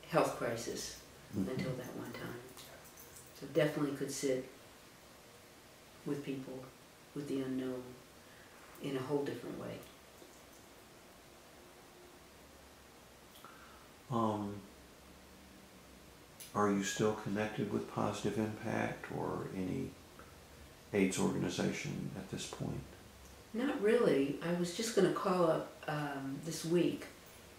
health crisis until that one time. So definitely could sit with people with the unknown in a whole different way. Are you still connected with Positive Impact or any AIDS organization at this point? Not really. I was just going to call up this week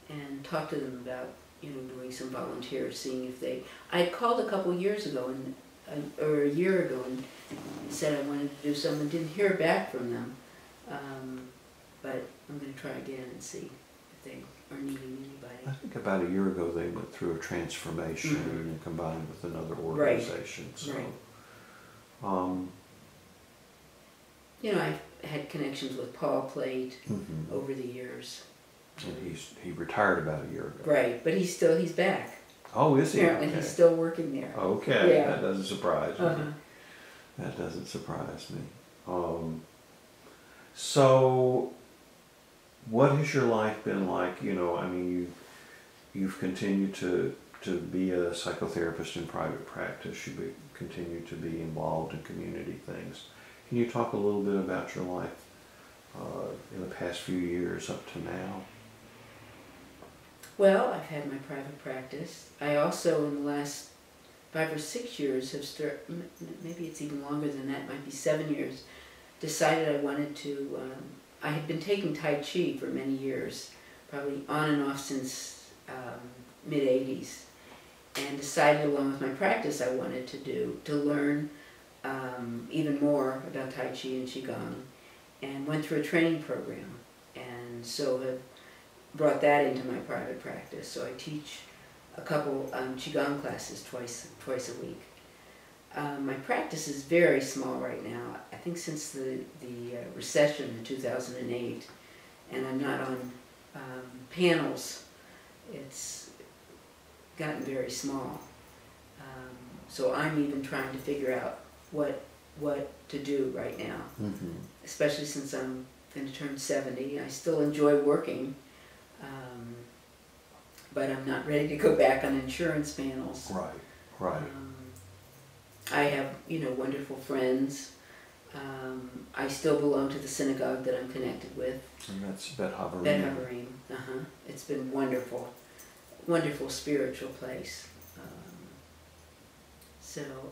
and talk to them about, doing some volunteers, seeing if they... I had called a couple years ago, or a year ago, and said I wanted to do something. Didn't hear back from them, but I'm going to try again and see if they are needing anybody. I think about a year ago they went through a transformation and combined with another organization. Right. So, right. I've had connections with Paul Plate over the years. And he retired about a year ago. Right, but he's back. Oh, is he? Apparently he's still working there. Okay, yeah. That doesn't surprise me. Uh-huh. That doesn't surprise me. So, what has your life been like? You've continued to be a psychotherapist in private practice. You continue to be involved in community things. Can you talk a little bit about your life in the past few years up to now? Well, I've had my private practice. I also, in the last 5 or 6 years, have maybe it's even longer than that, might be 7 years, decided I wanted to, I had been taking Tai Chi for many years, probably on and off since mid-80s, and decided along with my practice I wanted to learn even more about Tai Chi and Qigong, and went through a training program, and so have brought that into my private practice. So I teach a couple Qigong classes twice a week. My practice is very small right now. I think since the recession in 2008, and I'm not on panels, it's gotten very small. So I'm even trying to figure out what to do right now, especially since I'm going to turn 70. I still enjoy working, but I'm not ready to go back on insurance panels. Right. I have, wonderful friends. I still belong to the synagogue that I'm connected with. And that's Bet Havarim. Bet Havarim. It's been wonderful, wonderful spiritual place.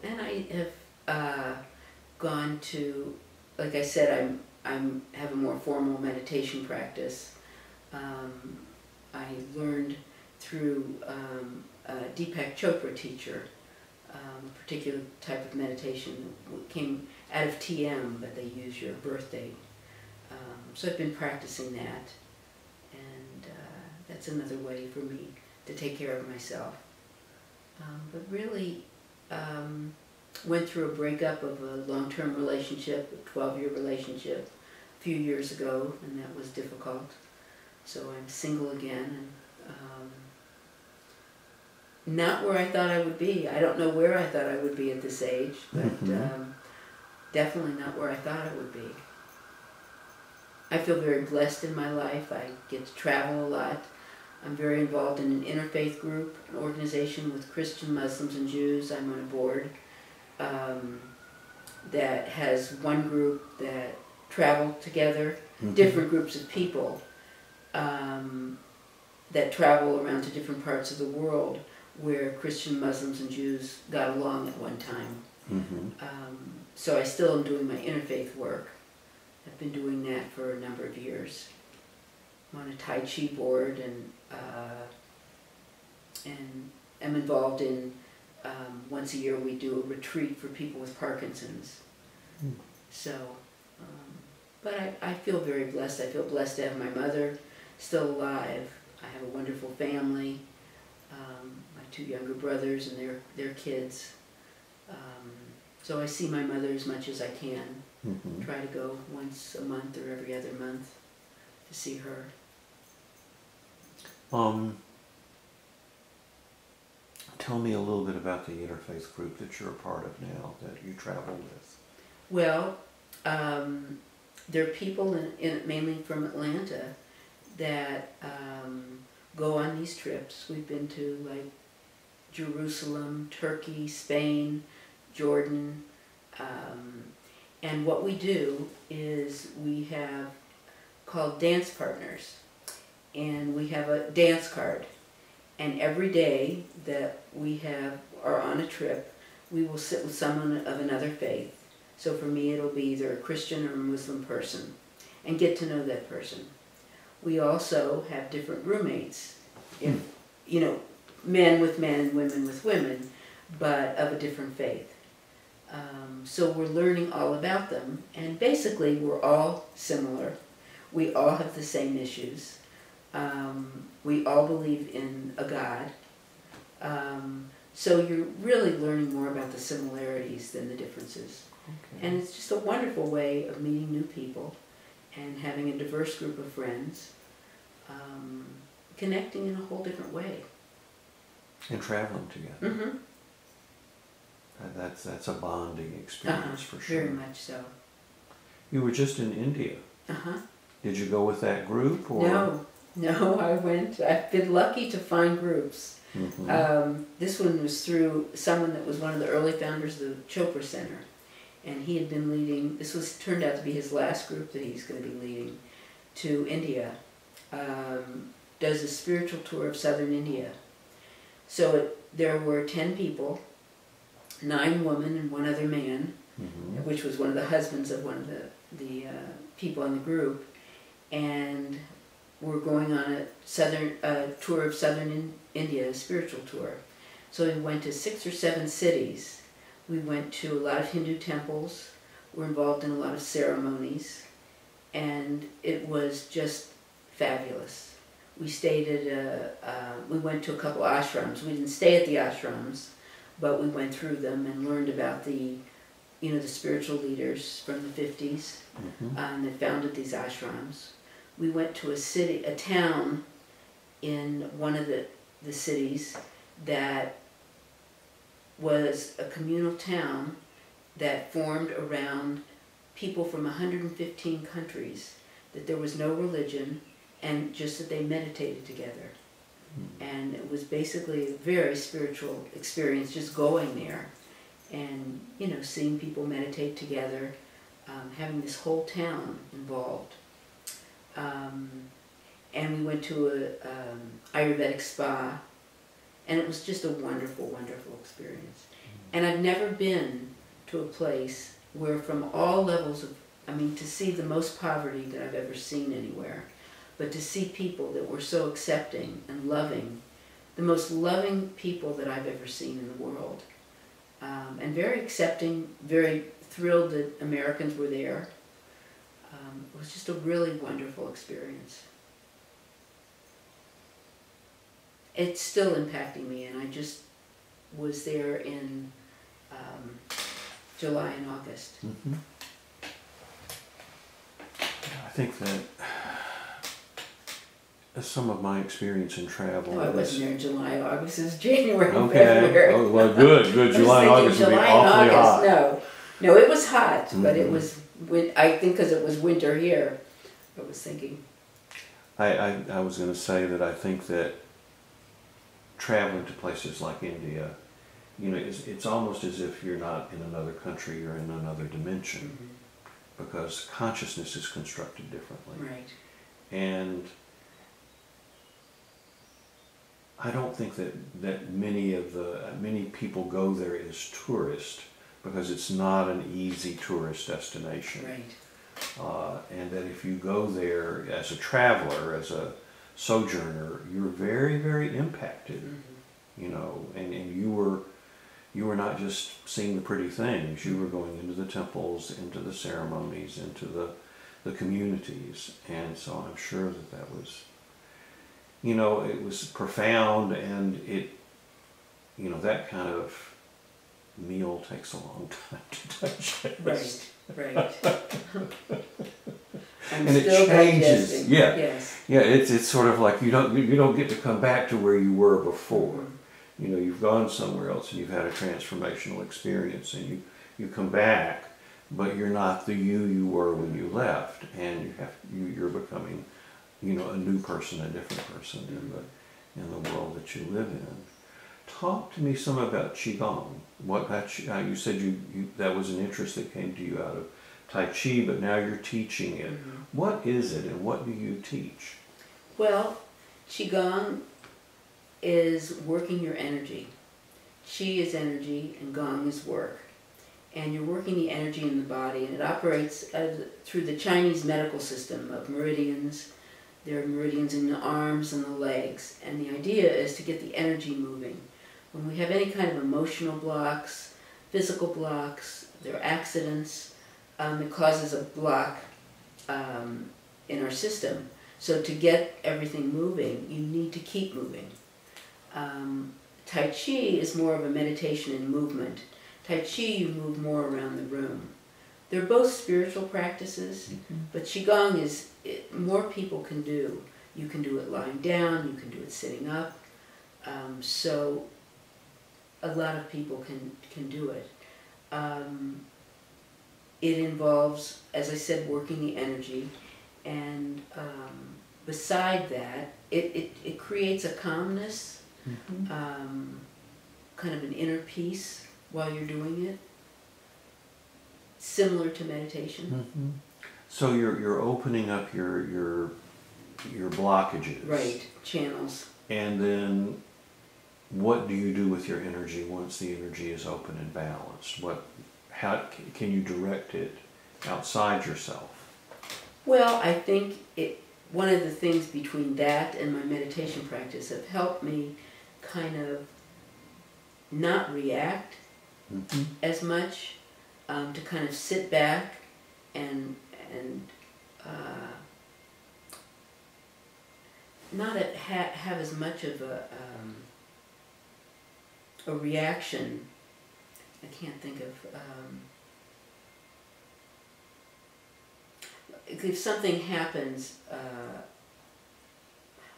And I have gone to, like I said, I have a more formal meditation practice. I learned through a Deepak Chopra teacher, a particular type of meditation that came out of TM, but they use your birth date. So I've been practicing that, and that's another way for me to take care of myself. But really, went through a breakup of a long-term relationship, a 12-year relationship, a few years ago, and that was difficult. So I'm single again, and not where I thought I would be. I don't know where I thought I would be at this age, but definitely not where I thought I would be. I feel very blessed in my life. I get to travel a lot. I'm very involved in an interfaith group, an organization with Christian, Muslims, and Jews. I'm on a board that has one group that travel together, different groups of people that travel around to different parts of the world where Christian, Muslims, and Jews got along at one time. So I still am doing my interfaith work. I've been doing that for a number of years. I'm on a Tai Chi board and am involved in, once a year we do a retreat for people with Parkinson's. So, but I feel very blessed. I feel blessed to have my mother still alive. I have a wonderful family, my 2 younger brothers and their kids. So I see my mother as much as I can. Try to go once a month or every other month to see her. Tell me a little bit about the interfaith group that you're a part of now, that you travel with. Well, there are people mainly from Atlanta that go on these trips. We've been to like Jerusalem, Turkey, Spain, Jordan, and what we do is we have called dance partners, and we have a dance card, and every day that we are on a trip, we will sit with someone of another faith. So for me it'll be either a Christian or a Muslim person, and get to know that person. We also have different roommates, men with men, women with women, but of a different faith. So we're learning all about them, and basically we're all similar. We all have the same issues. We all believe in a God. So you're really learning more about the similarities than the differences. Okay. And it's just a wonderful way of meeting new people and having a diverse group of friends, connecting in a whole different way. And traveling together. That's a bonding experience for sure. Very much so. You were just in India. Did you go with that group? Or? No, I've been lucky to find groups. This one was through someone that was one of the early founders of the Chopra Center. And he had been leading, turned out to be his last group that he's going to be leading, to India. Does a spiritual tour of southern India. So there were 10 people, 9 women and 1 other man, which was one of the husbands of one of the people in the group. And we're going on a tour of southern India, a spiritual tour. So we went to 6 or 7 cities. We went to a lot of Hindu temples. We're involved in a lot of ceremonies. And it was just fabulous. We stayed we went to a couple ashrams. We didn't stay at the ashrams, but we went through them and learned about the spiritual leaders from the 50s that founded these ashrams. We went to a town in one of the cities that was a communal town that formed around people from 115 countries, that there was no religion, and just that they meditated together. And it was basically a very spiritual experience just going there and, seeing people meditate together, having this whole town involved. And we went to a Ayurvedic spa, and it was just a wonderful, wonderful experience. And I've never been to a place where from all levels of, to see the most poverty that I've ever seen anywhere, but to see people that were so accepting and loving, the most loving people that I've ever seen in the world. And very accepting, very thrilled that Americans were there. It was just a really wonderful experience. It's still impacting me, and I just was there in July and August. I think that some of my experience in travel. No, I wasn't there in July, August. It was January, February. Oh, well, good. July and August would be awfully hot. No, it was hot, but it was. I think because it was winter here, I was thinking. I was going to say that I think that traveling to places like India, you know, it's almost as if you're not in another country, you're in another dimension, because consciousness is constructed differently. Right. And I don't think that many people go there as tourists, because it's not an easy tourist destination. Right. And that if you go there as a traveler, as a sojourner, you're very, very impacted. You know, and you were not just seeing the pretty things. You were going into the temples, into the ceremonies, into the communities, and so I'm sure that was, you know, it was profound, and it, you know, that kind of meal takes a long time to digest. Right. I'm And still it changes. digesting. Yeah. Yes. Yeah, it's sort of like you don't get to come back to where you were before. You know, you've gone somewhere else and you've had a transformational experience, and you come back, but you're not the you were when you left, and you're becoming, you know, a new person, a different person in the world that you live in. Talk to me some about Qigong. You said that was an interest that came to you out of Tai Chi, but now you're teaching it. What is it, and what do you teach? Well, Qigong is working your energy. Qi is energy and Gong is work. And you're working the energy in the body, and it operates through the Chinese medical system of meridians. There are meridians in the arms and the legs, and the idea is to get the energy moving. When we have any kind of emotional blocks, physical blocks, there are accidents, it causes a block in our system. So to get everything moving, you need to keep moving. Tai Chi is more of a meditation and movement. Tai Chi, you move more around the room. They're both spiritual practices, but Qigong is, more people can do. You can do it lying down, you can do it sitting up. So a lot of people can do it. It involves, as I said, working the energy, and beside that, it creates a calmness, kind of an inner peace while you're doing it, similar to meditation. So you're opening up your blockages. Right, channels. And then what do you do with your energy once the energy is open and balanced? How can you direct it outside yourself? Well, I think one of the things between that and my meditation practice have helped me kind of not react as much, to kind of sit back and not have as much of a reaction. I can't think of, if something happens,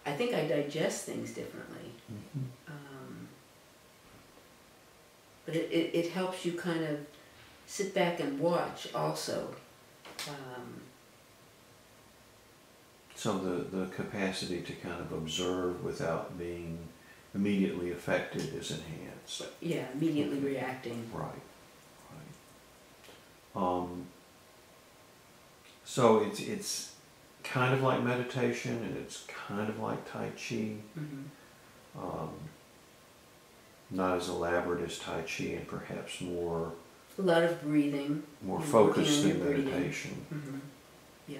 I think I digest things differently. But it helps you kind of sit back and watch also. So the capacity to kind of observe without being immediately affected is enhanced. Yeah, immediately reacting. Right. So it's kind of like meditation, and it's kind of like Tai Chi. Not as elaborate as Tai Chi, and perhaps more. A lot of breathing. More focused than meditation. Yeah.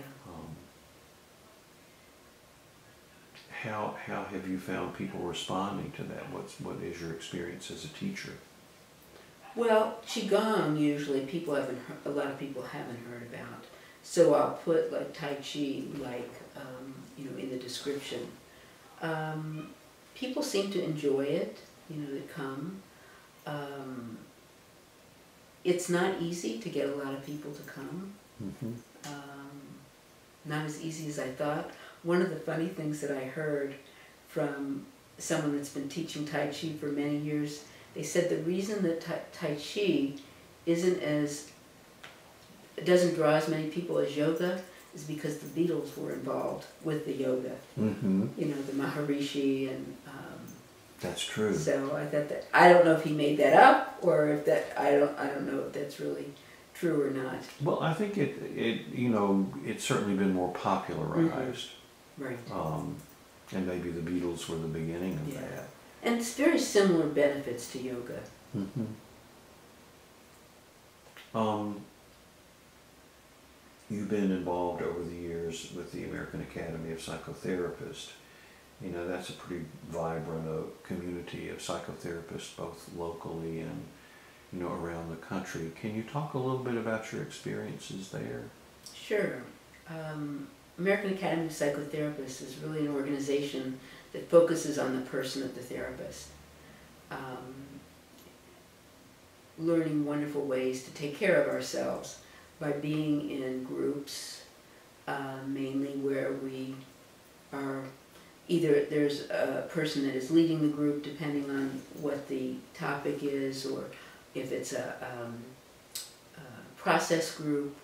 How have you found people responding to that? What is your experience as a teacher? Well, Qigong usually a lot of people haven't heard about. So I'll put like Tai Chi, like, in the description. People seem to enjoy it, that come. It's not easy to get a lot of people to come. Not as easy as I thought. One of the funny things that I heard from someone that's been teaching Tai Chi for many years, they said the reason that Tai Chi doesn't draw as many people as yoga is because the Beatles were involved with the yoga. Mm-hmm. You know, the Maharishi and. That's true. So I thought that, I don't know if he made that up or if that, I don't know if that's really true or not. Well, I think it it's certainly been more popularized. Mm-hmm. Right. And maybe the Beatles were the beginning of Yeah. that. And it's very similar benefits to yoga. Mm-hmm. You've been involved over the years with the American Academy of Psychotherapists. You know, that's a pretty vibrant community of psychotherapists, both locally and, you know, around the country. Can you talk a little bit about your experiences there? Sure. American Academy of Psychotherapists is really an organization that focuses on the person of the therapist. Learning wonderful ways to take care of ourselves by being in groups, mainly where we are, either there's a person that is leading the group depending on what the topic is, or if it's a process group,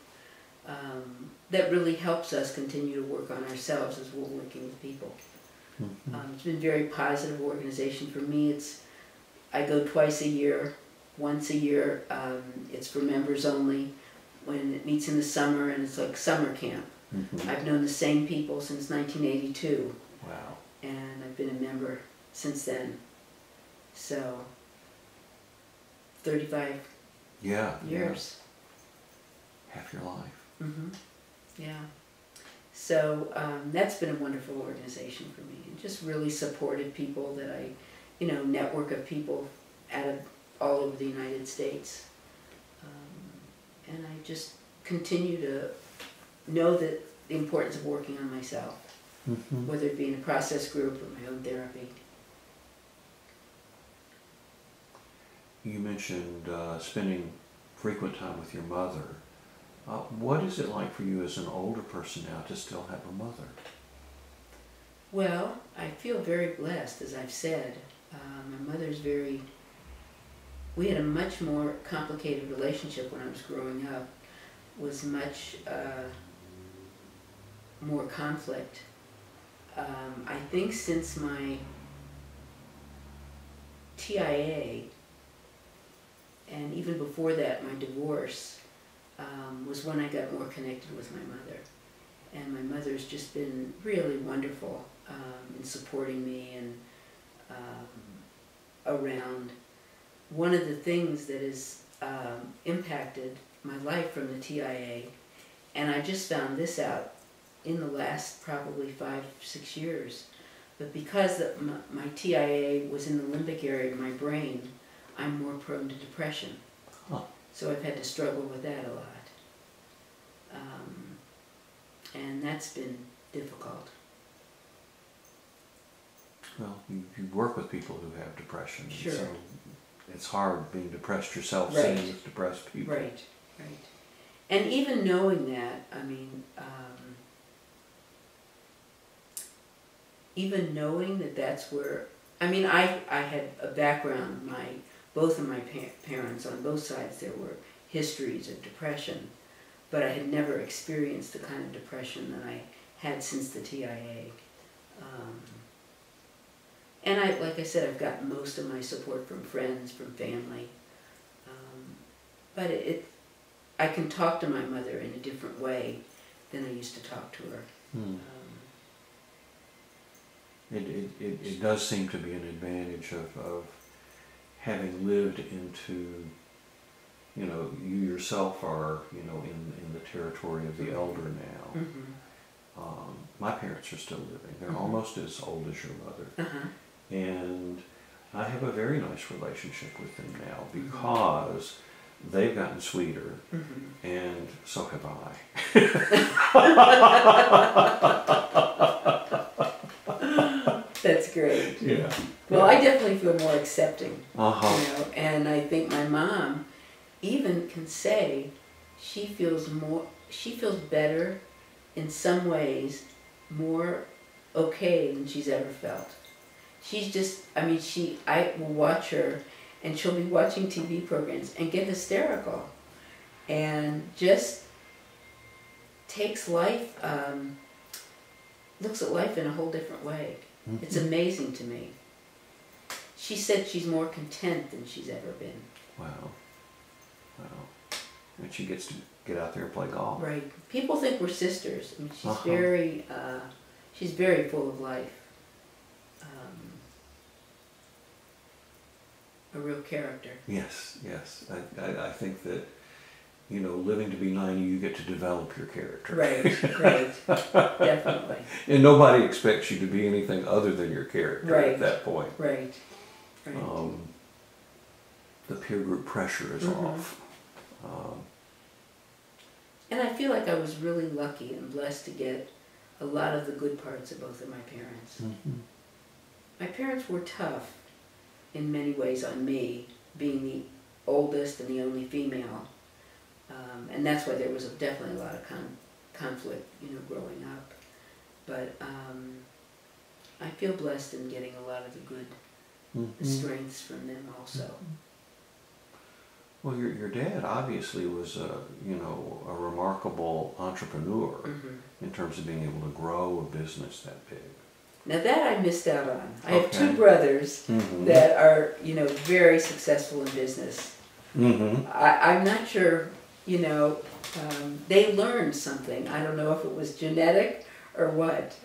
that really helps us continue to work on ourselves as we're working with people. Mm-hmm. It's been a very positive organization for me. I go twice a year. Once a year, it's for members only when it meets in the summer, and it's like summer camp. Mm-hmm. I've known the same people since 1982. Wow. And I've been a member since then. So, 35 years. Yeah. Half your life. Mm-hmm. Yeah. So that's been a wonderful organization for me. And just really supported people that I, network of people out of all over the United States. And I just continue to know that the importance of working on myself, Mm-hmm. whether it be in a process group or my own therapy. You mentioned spending frequent time with your mother. What is it like for you as an older person now to still have a mother? Well, I feel very blessed, as I've said. My mother's we had a much more complicated relationship when I was growing up. Was much more conflict. I think since my TIA, and even before that, my divorce, was when I got more connected with my mother. And my mother's just been really wonderful in supporting me and around. One of the things that has impacted my life from the TIA, and I just found this out in the last probably 5-6 years, but because my TIA was in the limbic area of my brain, I'm more prone to depression. Huh. So I've had to struggle with that a lot. And that's been difficult. Well, you work with people who have depression. Sure. So it's hard being depressed yourself, Right. sitting with depressed people. Right. And even knowing that, even knowing that that's where, I had a background, both of my parents on both sides, there were histories of depression, but I had never experienced the kind of depression that I had since the TIA. And like I said, I've gotten most of my support from friends, from family. But I can talk to my mother in a different way than I used to talk to her. Hmm. It does seem to be an advantage of having lived into, you yourself are, in the territory of the elder now. Mm-hmm. My parents are still living. They're Mm-hmm. almost as old as your mother. Uh-huh. And I have a very nice relationship with them now because they've gotten sweeter, Mm-hmm. and so have I. That's great. Yeah. Well, I definitely feel more accepting, Uh-huh. and I think my mom even can say she feels better in some ways, more okay than she's ever felt. She's just, I will watch her and she'll be watching TV programs and get hysterical and just takes life, looks at life in a whole different way. Mm-hmm. It's amazing to me. She said she's more content than she's ever been. Wow. Wow. And she gets to get out there and play golf. Right. People think we're sisters. I mean, she's very full of life. A real character. Yes, yes. I think that, you know, living to be 90, you get to develop your character. Right, right. Definitely. And nobody expects you to be anything other than your character at that point. Right, right. The peer group pressure is off. And I feel like I was really lucky and blessed to get a lot of the good parts of both of my parents. Mm-hmm. My parents were tough in many ways on me, being the oldest and the only female. And that's why there was definitely a lot of conflict, you know, growing up. But I feel blessed in getting a lot of the good strengths from them also. Mm-hmm. Well, your dad obviously was a remarkable entrepreneur in terms of being able to grow a business that big. Now that I missed out on. I have two brothers that are, you know, very successful in business. Mm-hmm. I'm not sure, you know, they learned something. I don't know if it was genetic or what.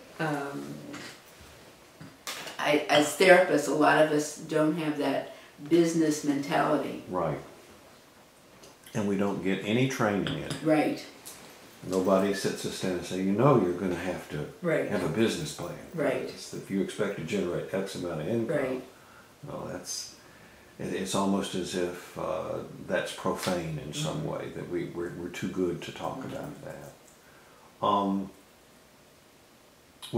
As therapists, a lot of us don't have that business mentality. Right. And we don't get any training in it. Right. Nobody sits us down and say, you know, you're going to have to have a business plan. Right. If you expect to generate X amount of income, no, it's almost as if that's profane in some way, that we're too good to talk about that. Well,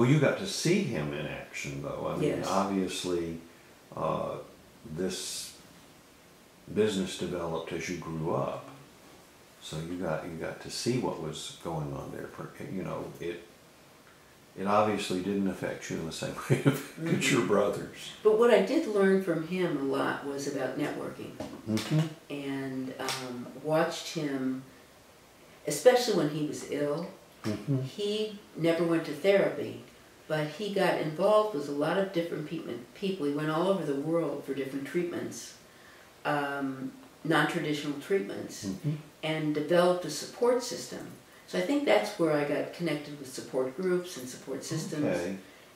you got to see him in action, though. I mean, obviously, this business developed as you grew up. So you got to see what was going on there. You know, it obviously didn't affect you in the same way it affected your brothers. But what I did learn from him a lot was about networking, and watched him, especially when he was ill. He never went to therapy, but he got involved with a lot of different people. He went all over the world for different treatments, non-traditional treatments. And developed a support system. So I think that's where I got connected with support groups and support systems,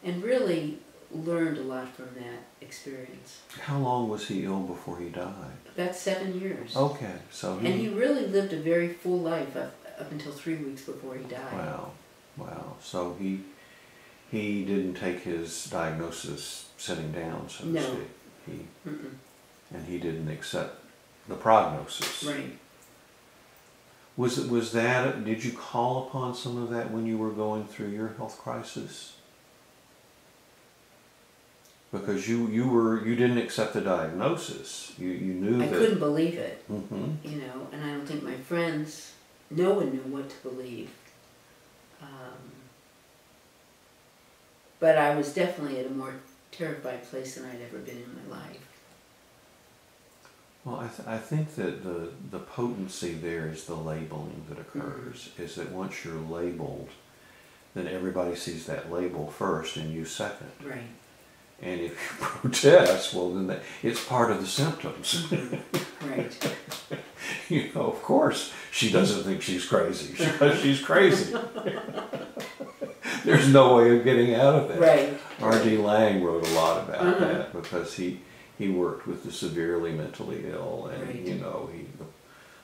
and really learned a lot from that experience. How long was he ill before he died? About 7 years. Okay, so and he really lived a very full life up until 3 weeks before he died. Wow, wow. So he didn't take his diagnosis sitting down, so to speak. And he didn't accept the prognosis. Right. Was that, did you call upon some of that when you were going through your health crisis? Because you didn't accept the diagnosis. You knew that. I couldn't believe it. You know, and I don't think my friends, no one knew what to believe. But I was definitely at a more terrified place than I'd ever been in my life. Well, I think that the potency there is the labeling that occurs, is that once you're labeled, then everybody sees that label first and you second. Right. And if you protest, well, then it's part of the symptoms. Right. You know, of course, she doesn't think she's crazy. She's crazy. There's no way of getting out of that. Right. R.D. Laing wrote a lot about that, because he worked with the severely mentally ill, and you know,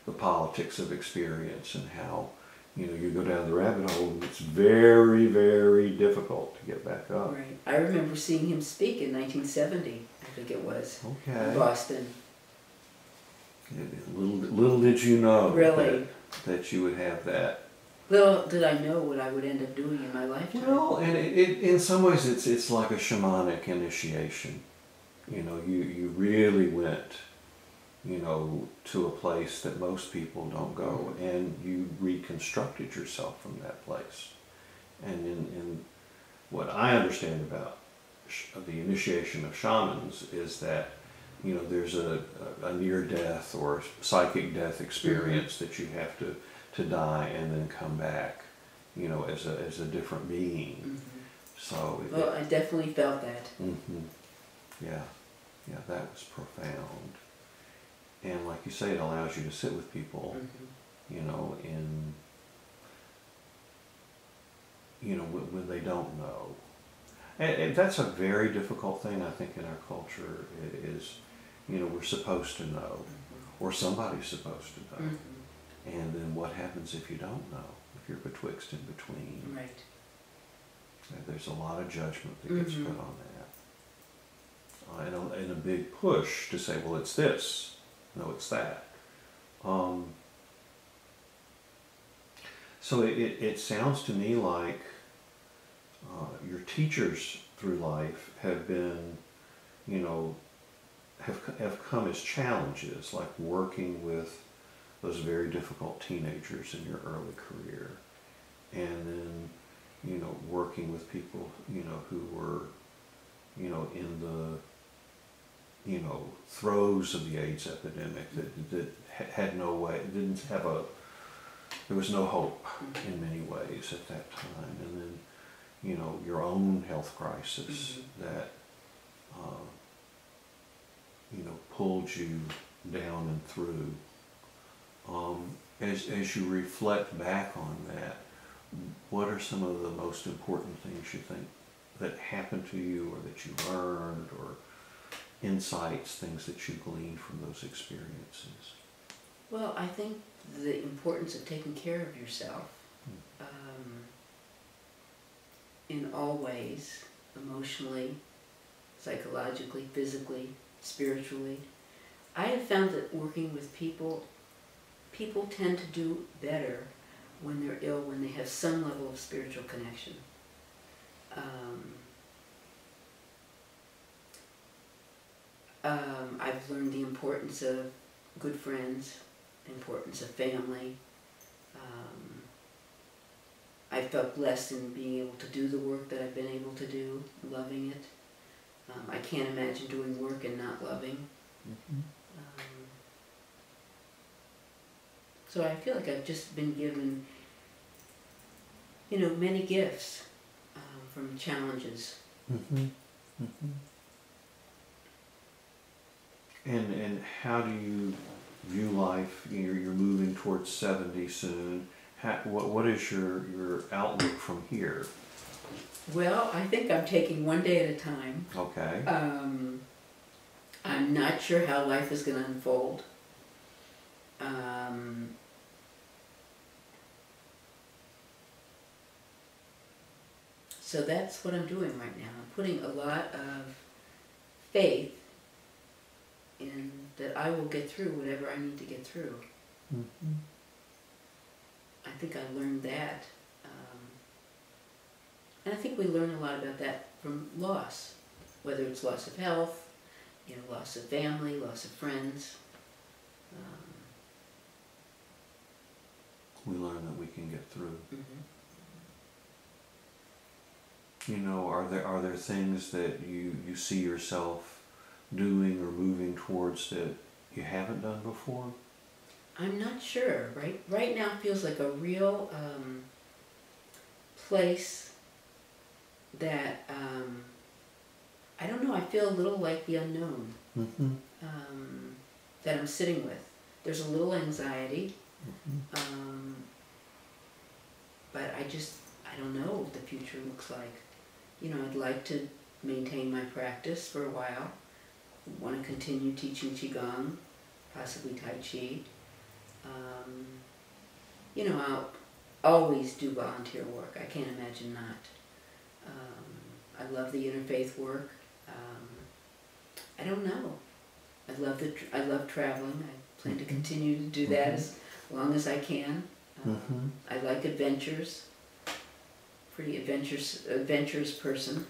the politics of experience, and how, you know, you go down the rabbit hole and it's very, very difficult to get back up. Right. I remember seeing him speak in 1970, I think it was, in Boston. Little did you know that you would have that. Little did I know what I would end up doing in my lifetime. Well, and it in some ways it's like a shamanic initiation. You know, you really went, you know, to a place that most people don't go, and you reconstructed yourself from that place. And in what I understand about the initiation of shamans is that, you know, there's a near-death or psychic death experience that you have to die and then come back you know, as a different being. Mm-hmm. So Well, I definitely felt that. mm-hmm. Yeah, yeah, that was profound. And like you say, it allows you to sit with people, Mm-hmm. you know, you know, when they don't know. And that's a very difficult thing, I think, in our culture is, you know, we're supposed to know, Mm-hmm. or somebody's supposed to know. Mm-hmm. And then what happens if you don't know, if you're betwixt and between? Right. There's a lot of judgment that gets Mm-hmm. put on that. And a big push to say, well, it's this, no, it's that. So it sounds to me like your teachers through life have been, you know, have come as challenges, like working with those very difficult teenagers in your early career, and then, you know, working with people, you know, who were, you know, in the, you know, throes of the AIDS epidemic that had no way, didn't have there was no hope in many ways at that time, and then, you know, your own health crisis that, you know, pulled you down and through. As you reflect back on that, what are some of the most important things you think that happened to you, or that you learned, or insights, things that you gleaned from those experiences? Well, I think the importance of taking care of yourself in all ways, emotionally, psychologically, physically, spiritually. I have found that working with people tend to do better when they're ill, when they have some level of spiritual connection. I've learned the importance of good friends, the importance of family. I felt blessed in being able to do the work that I've been able to do, loving it. I can't imagine doing work and not loving. Mm-hmm. So I feel like I've just been given, you know, many gifts from challenges. Mm-hmm. Mm-hmm. And how do you view life? You're moving towards 70 soon. What is your outlook from here? Well, I think I'm taking one day at a time. Okay. I'm not sure how life is going to unfold. So that's what I'm doing right now. I'm putting a lot of faith in that I will get through whatever I need to get through. Mm-hmm. I think I learned that. And I think we learn a lot about that from loss, whether it's loss of health, you know, loss of family, loss of friends. We learn that we can get through. Mm-hmm. You know, are there things that you see yourself doing or moving towards that you haven't done before? I'm not sure. Right now it feels like a real place that, I don't know, I feel a little like the unknown that I'm sitting with. There's a little anxiety, but I don't know what the future looks like. You know, I'd like to maintain my practice for a while. I want to continue teaching Qigong, possibly Tai Chi. You know, I'll always do volunteer work. I can't imagine not. I love the interfaith work. I don't know. I love traveling. I plan to continue to do that as long as I can. I like adventures. Pretty adventurous person.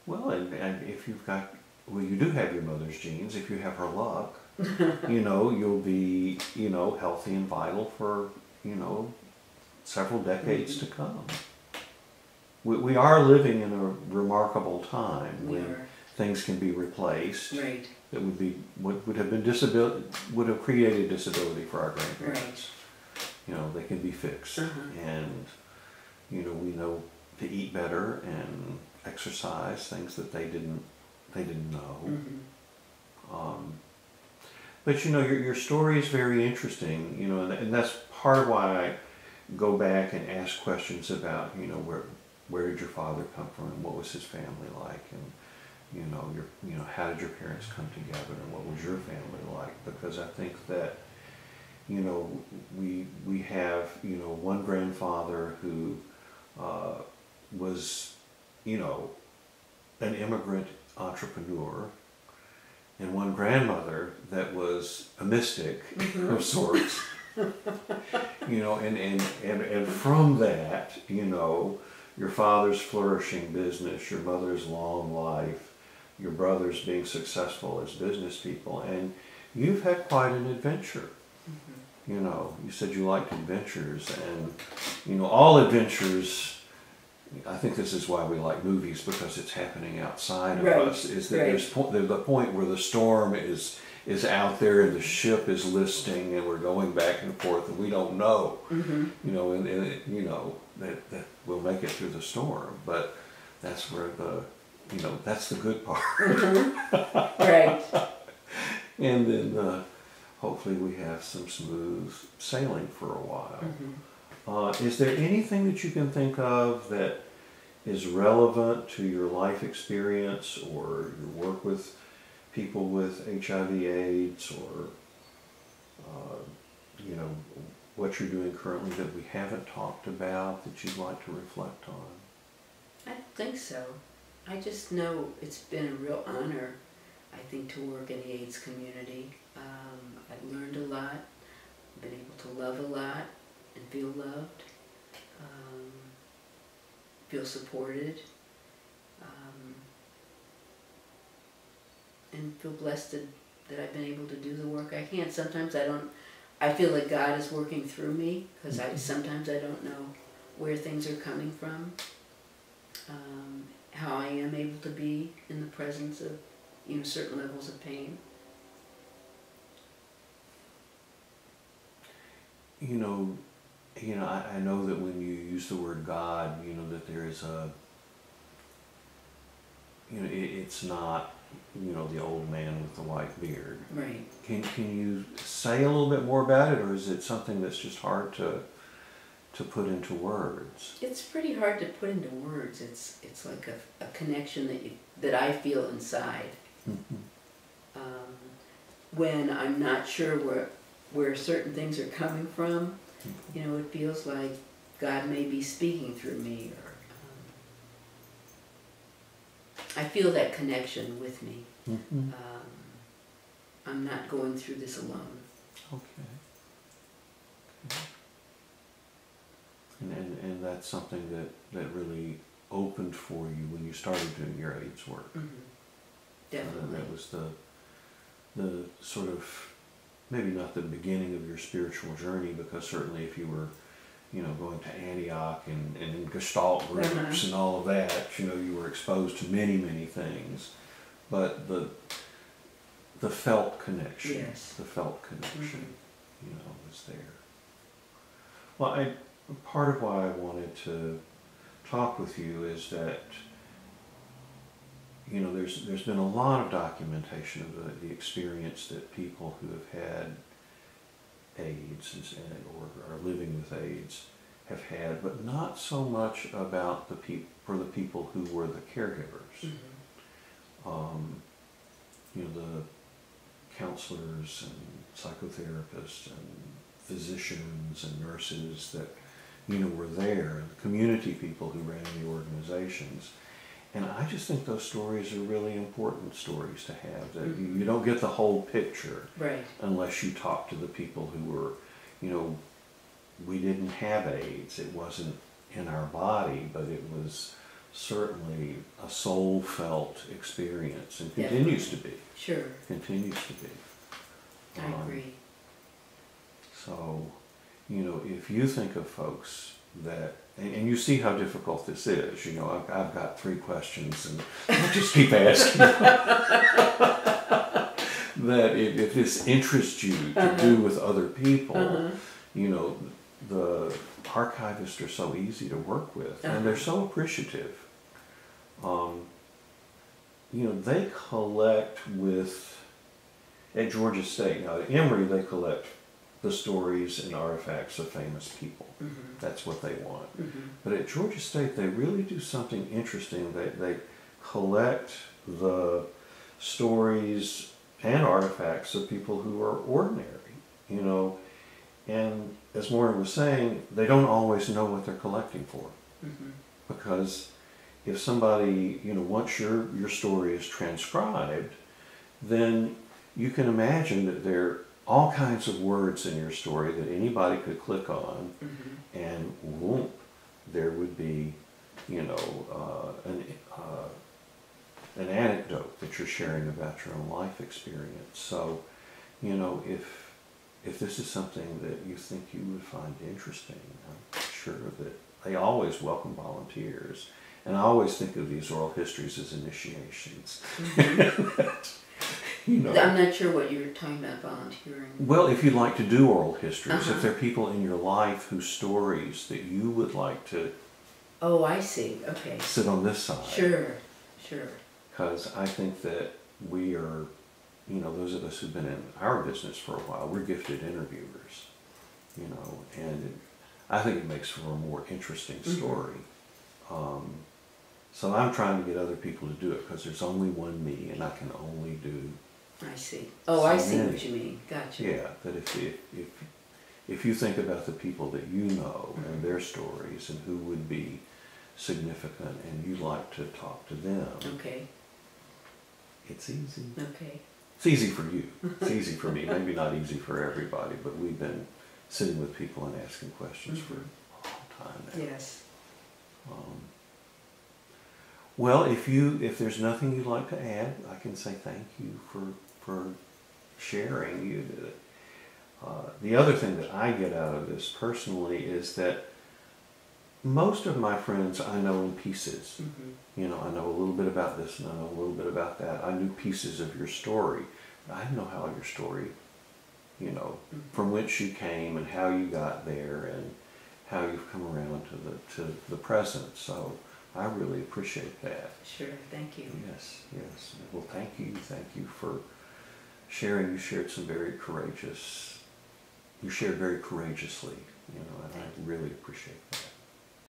Well, and if you've got, well, you do have your mother's genes. If you have her luck, you know, you'll be, you know, healthy and vital for, you know, several decades to come. We are living in a remarkable time when things can be replaced. Right. That would be would have been disability, would have created disability for our grandparents. you know, they can be fixed. And, you know, we know to eat better and exercise, things that they didn't know. But you know, your story is very interesting, you know, and that's part of why I go back and ask questions about, you know, where did your father come from and what was his family like, and you know, how did your parents come together and what was your family like? Because I think that, you know, we have, you know, one grandfather who was, you know, an immigrant entrepreneur, and one grandmother that was a mystic of sorts. You know, and from that, you know, your father's flourishing business, your mother's long life, your brothers being successful as business people, and you've had quite an adventure. You know, you said you liked adventures, and, you know, all adventures, I think this is why we like movies, because it's happening outside of us, is that there's the point where the storm is out there and the ship is listing and we're going back and forth and we don't know, you know, and you know, that we'll make it through the storm, but that's where you know, that's the good part. Right. And then hopefully we have some smooth sailing for a while. Is there anything that you can think of that is relevant to your life experience or your work with people with HIV/AIDS, or you know, what you're doing currently that we haven't talked about that you'd like to reflect on? I don't think so. I just know it's been a real honor, I think, to work in the AIDS community. I've learned a lot, been able to love a lot and feel loved, feel supported, and feel blessed that I've been able to do the work I can. Sometimes I feel like God is working through me, because sometimes I don't know where things are coming from, how I am able to be in the presence of, you know, certain levels of pain. You know, I know that when you use the word God, you know, that there is you know, it's not, you know, the old man with the white beard. Right. Can you say a little bit more about it, or is it something that's just hard to put into words? It's pretty hard to put into words. It's like a connection that I feel inside. When I'm not sure where certain things are coming from, you know, it feels like God may be speaking through me, or I feel that connection with me. I'm not going through this alone. Okay. And that's something that really opened for you when you started doing your AIDS work. Definitely. That was the sort of, maybe not the beginning of your spiritual journey, because certainly if you were, you know, going to Antioch and in Gestalt groups and all of that, you know, you were exposed to many, many things. But the felt connection, the felt connection, you know, was there. Well, part of why I wanted to talk with you is that, you know, there's been a lot of documentation of the experience that people who have had AIDS or are living with AIDS have had, but not so much about for the people who were the caregivers. You know, the counselors and psychotherapists and physicians and nurses that, you know, were there, and the community people who ran the organizations. And I just think those stories are really important stories to have, that you don't get the whole picture unless you talk to the people who were, you know, we didn't have AIDS. It wasn't in our body, but it was certainly a soul-felt experience, and continues to be. Sure. Continues to be. I agree. So, you know, if you think of folks that, and you see how difficult this is, you know, I've got 3 questions and I'll just keep asking. That if this interests you to do with other people, you know, the archivists are so easy to work with, and they're so appreciative. You know, they collect at Georgia State, now at Emory they collect the stories and artifacts of famous people. That's what they want. But at Georgia State they really do something interesting. They collect the stories and artifacts of people who are ordinary, you know. And as Maureen was saying, they don't always know what they're collecting for. Because if somebody, you know, once your story is transcribed, then you can imagine that there are all kinds of words in your story that anybody could click on, and whoop, there would be, you know, an anecdote that you're sharing about your own life experience. So, you know, if this is something that you think you would find interesting, I'm sure that they always welcome volunteers. And I always think of these oral histories as initiations. You know, I'm not sure what you're talking about volunteering. well, if you'd like to do oral histories, if there are people in your life whose stories that you would like to Oh, I see. Okay. sit on this side. Sure. Because I think that we are, you know, those of us who've been in our business for a while, we're gifted interviewers, you know, and I think it makes for a more interesting story. So I'm trying to get other people to do it because there's only one me and I can only do. I see. Oh, I see what you mean. Gotcha. Yeah, that if you think about the people that you know and their stories and who would be significant and you like to talk to them. Okay. It's easy. Okay. It's easy for you. It's easy for me. Maybe not easy for everybody, but we've been sitting with people and asking questions for a long time now. Yes. Well, if there's nothing you'd like to add, I can say thank you for sharing. The other thing that I get out of this personally is that most of my friends I know in pieces. You know, I know a little bit about this and I know a little bit about that. I knew pieces of your story. But I didn't know how your story, you know, from whence you came and how you got there and how you've come around to the present. So I really appreciate that. Sure, thank you. Yes. Well, thank you for sharing. You shared very courageously, you know, and I really appreciate that.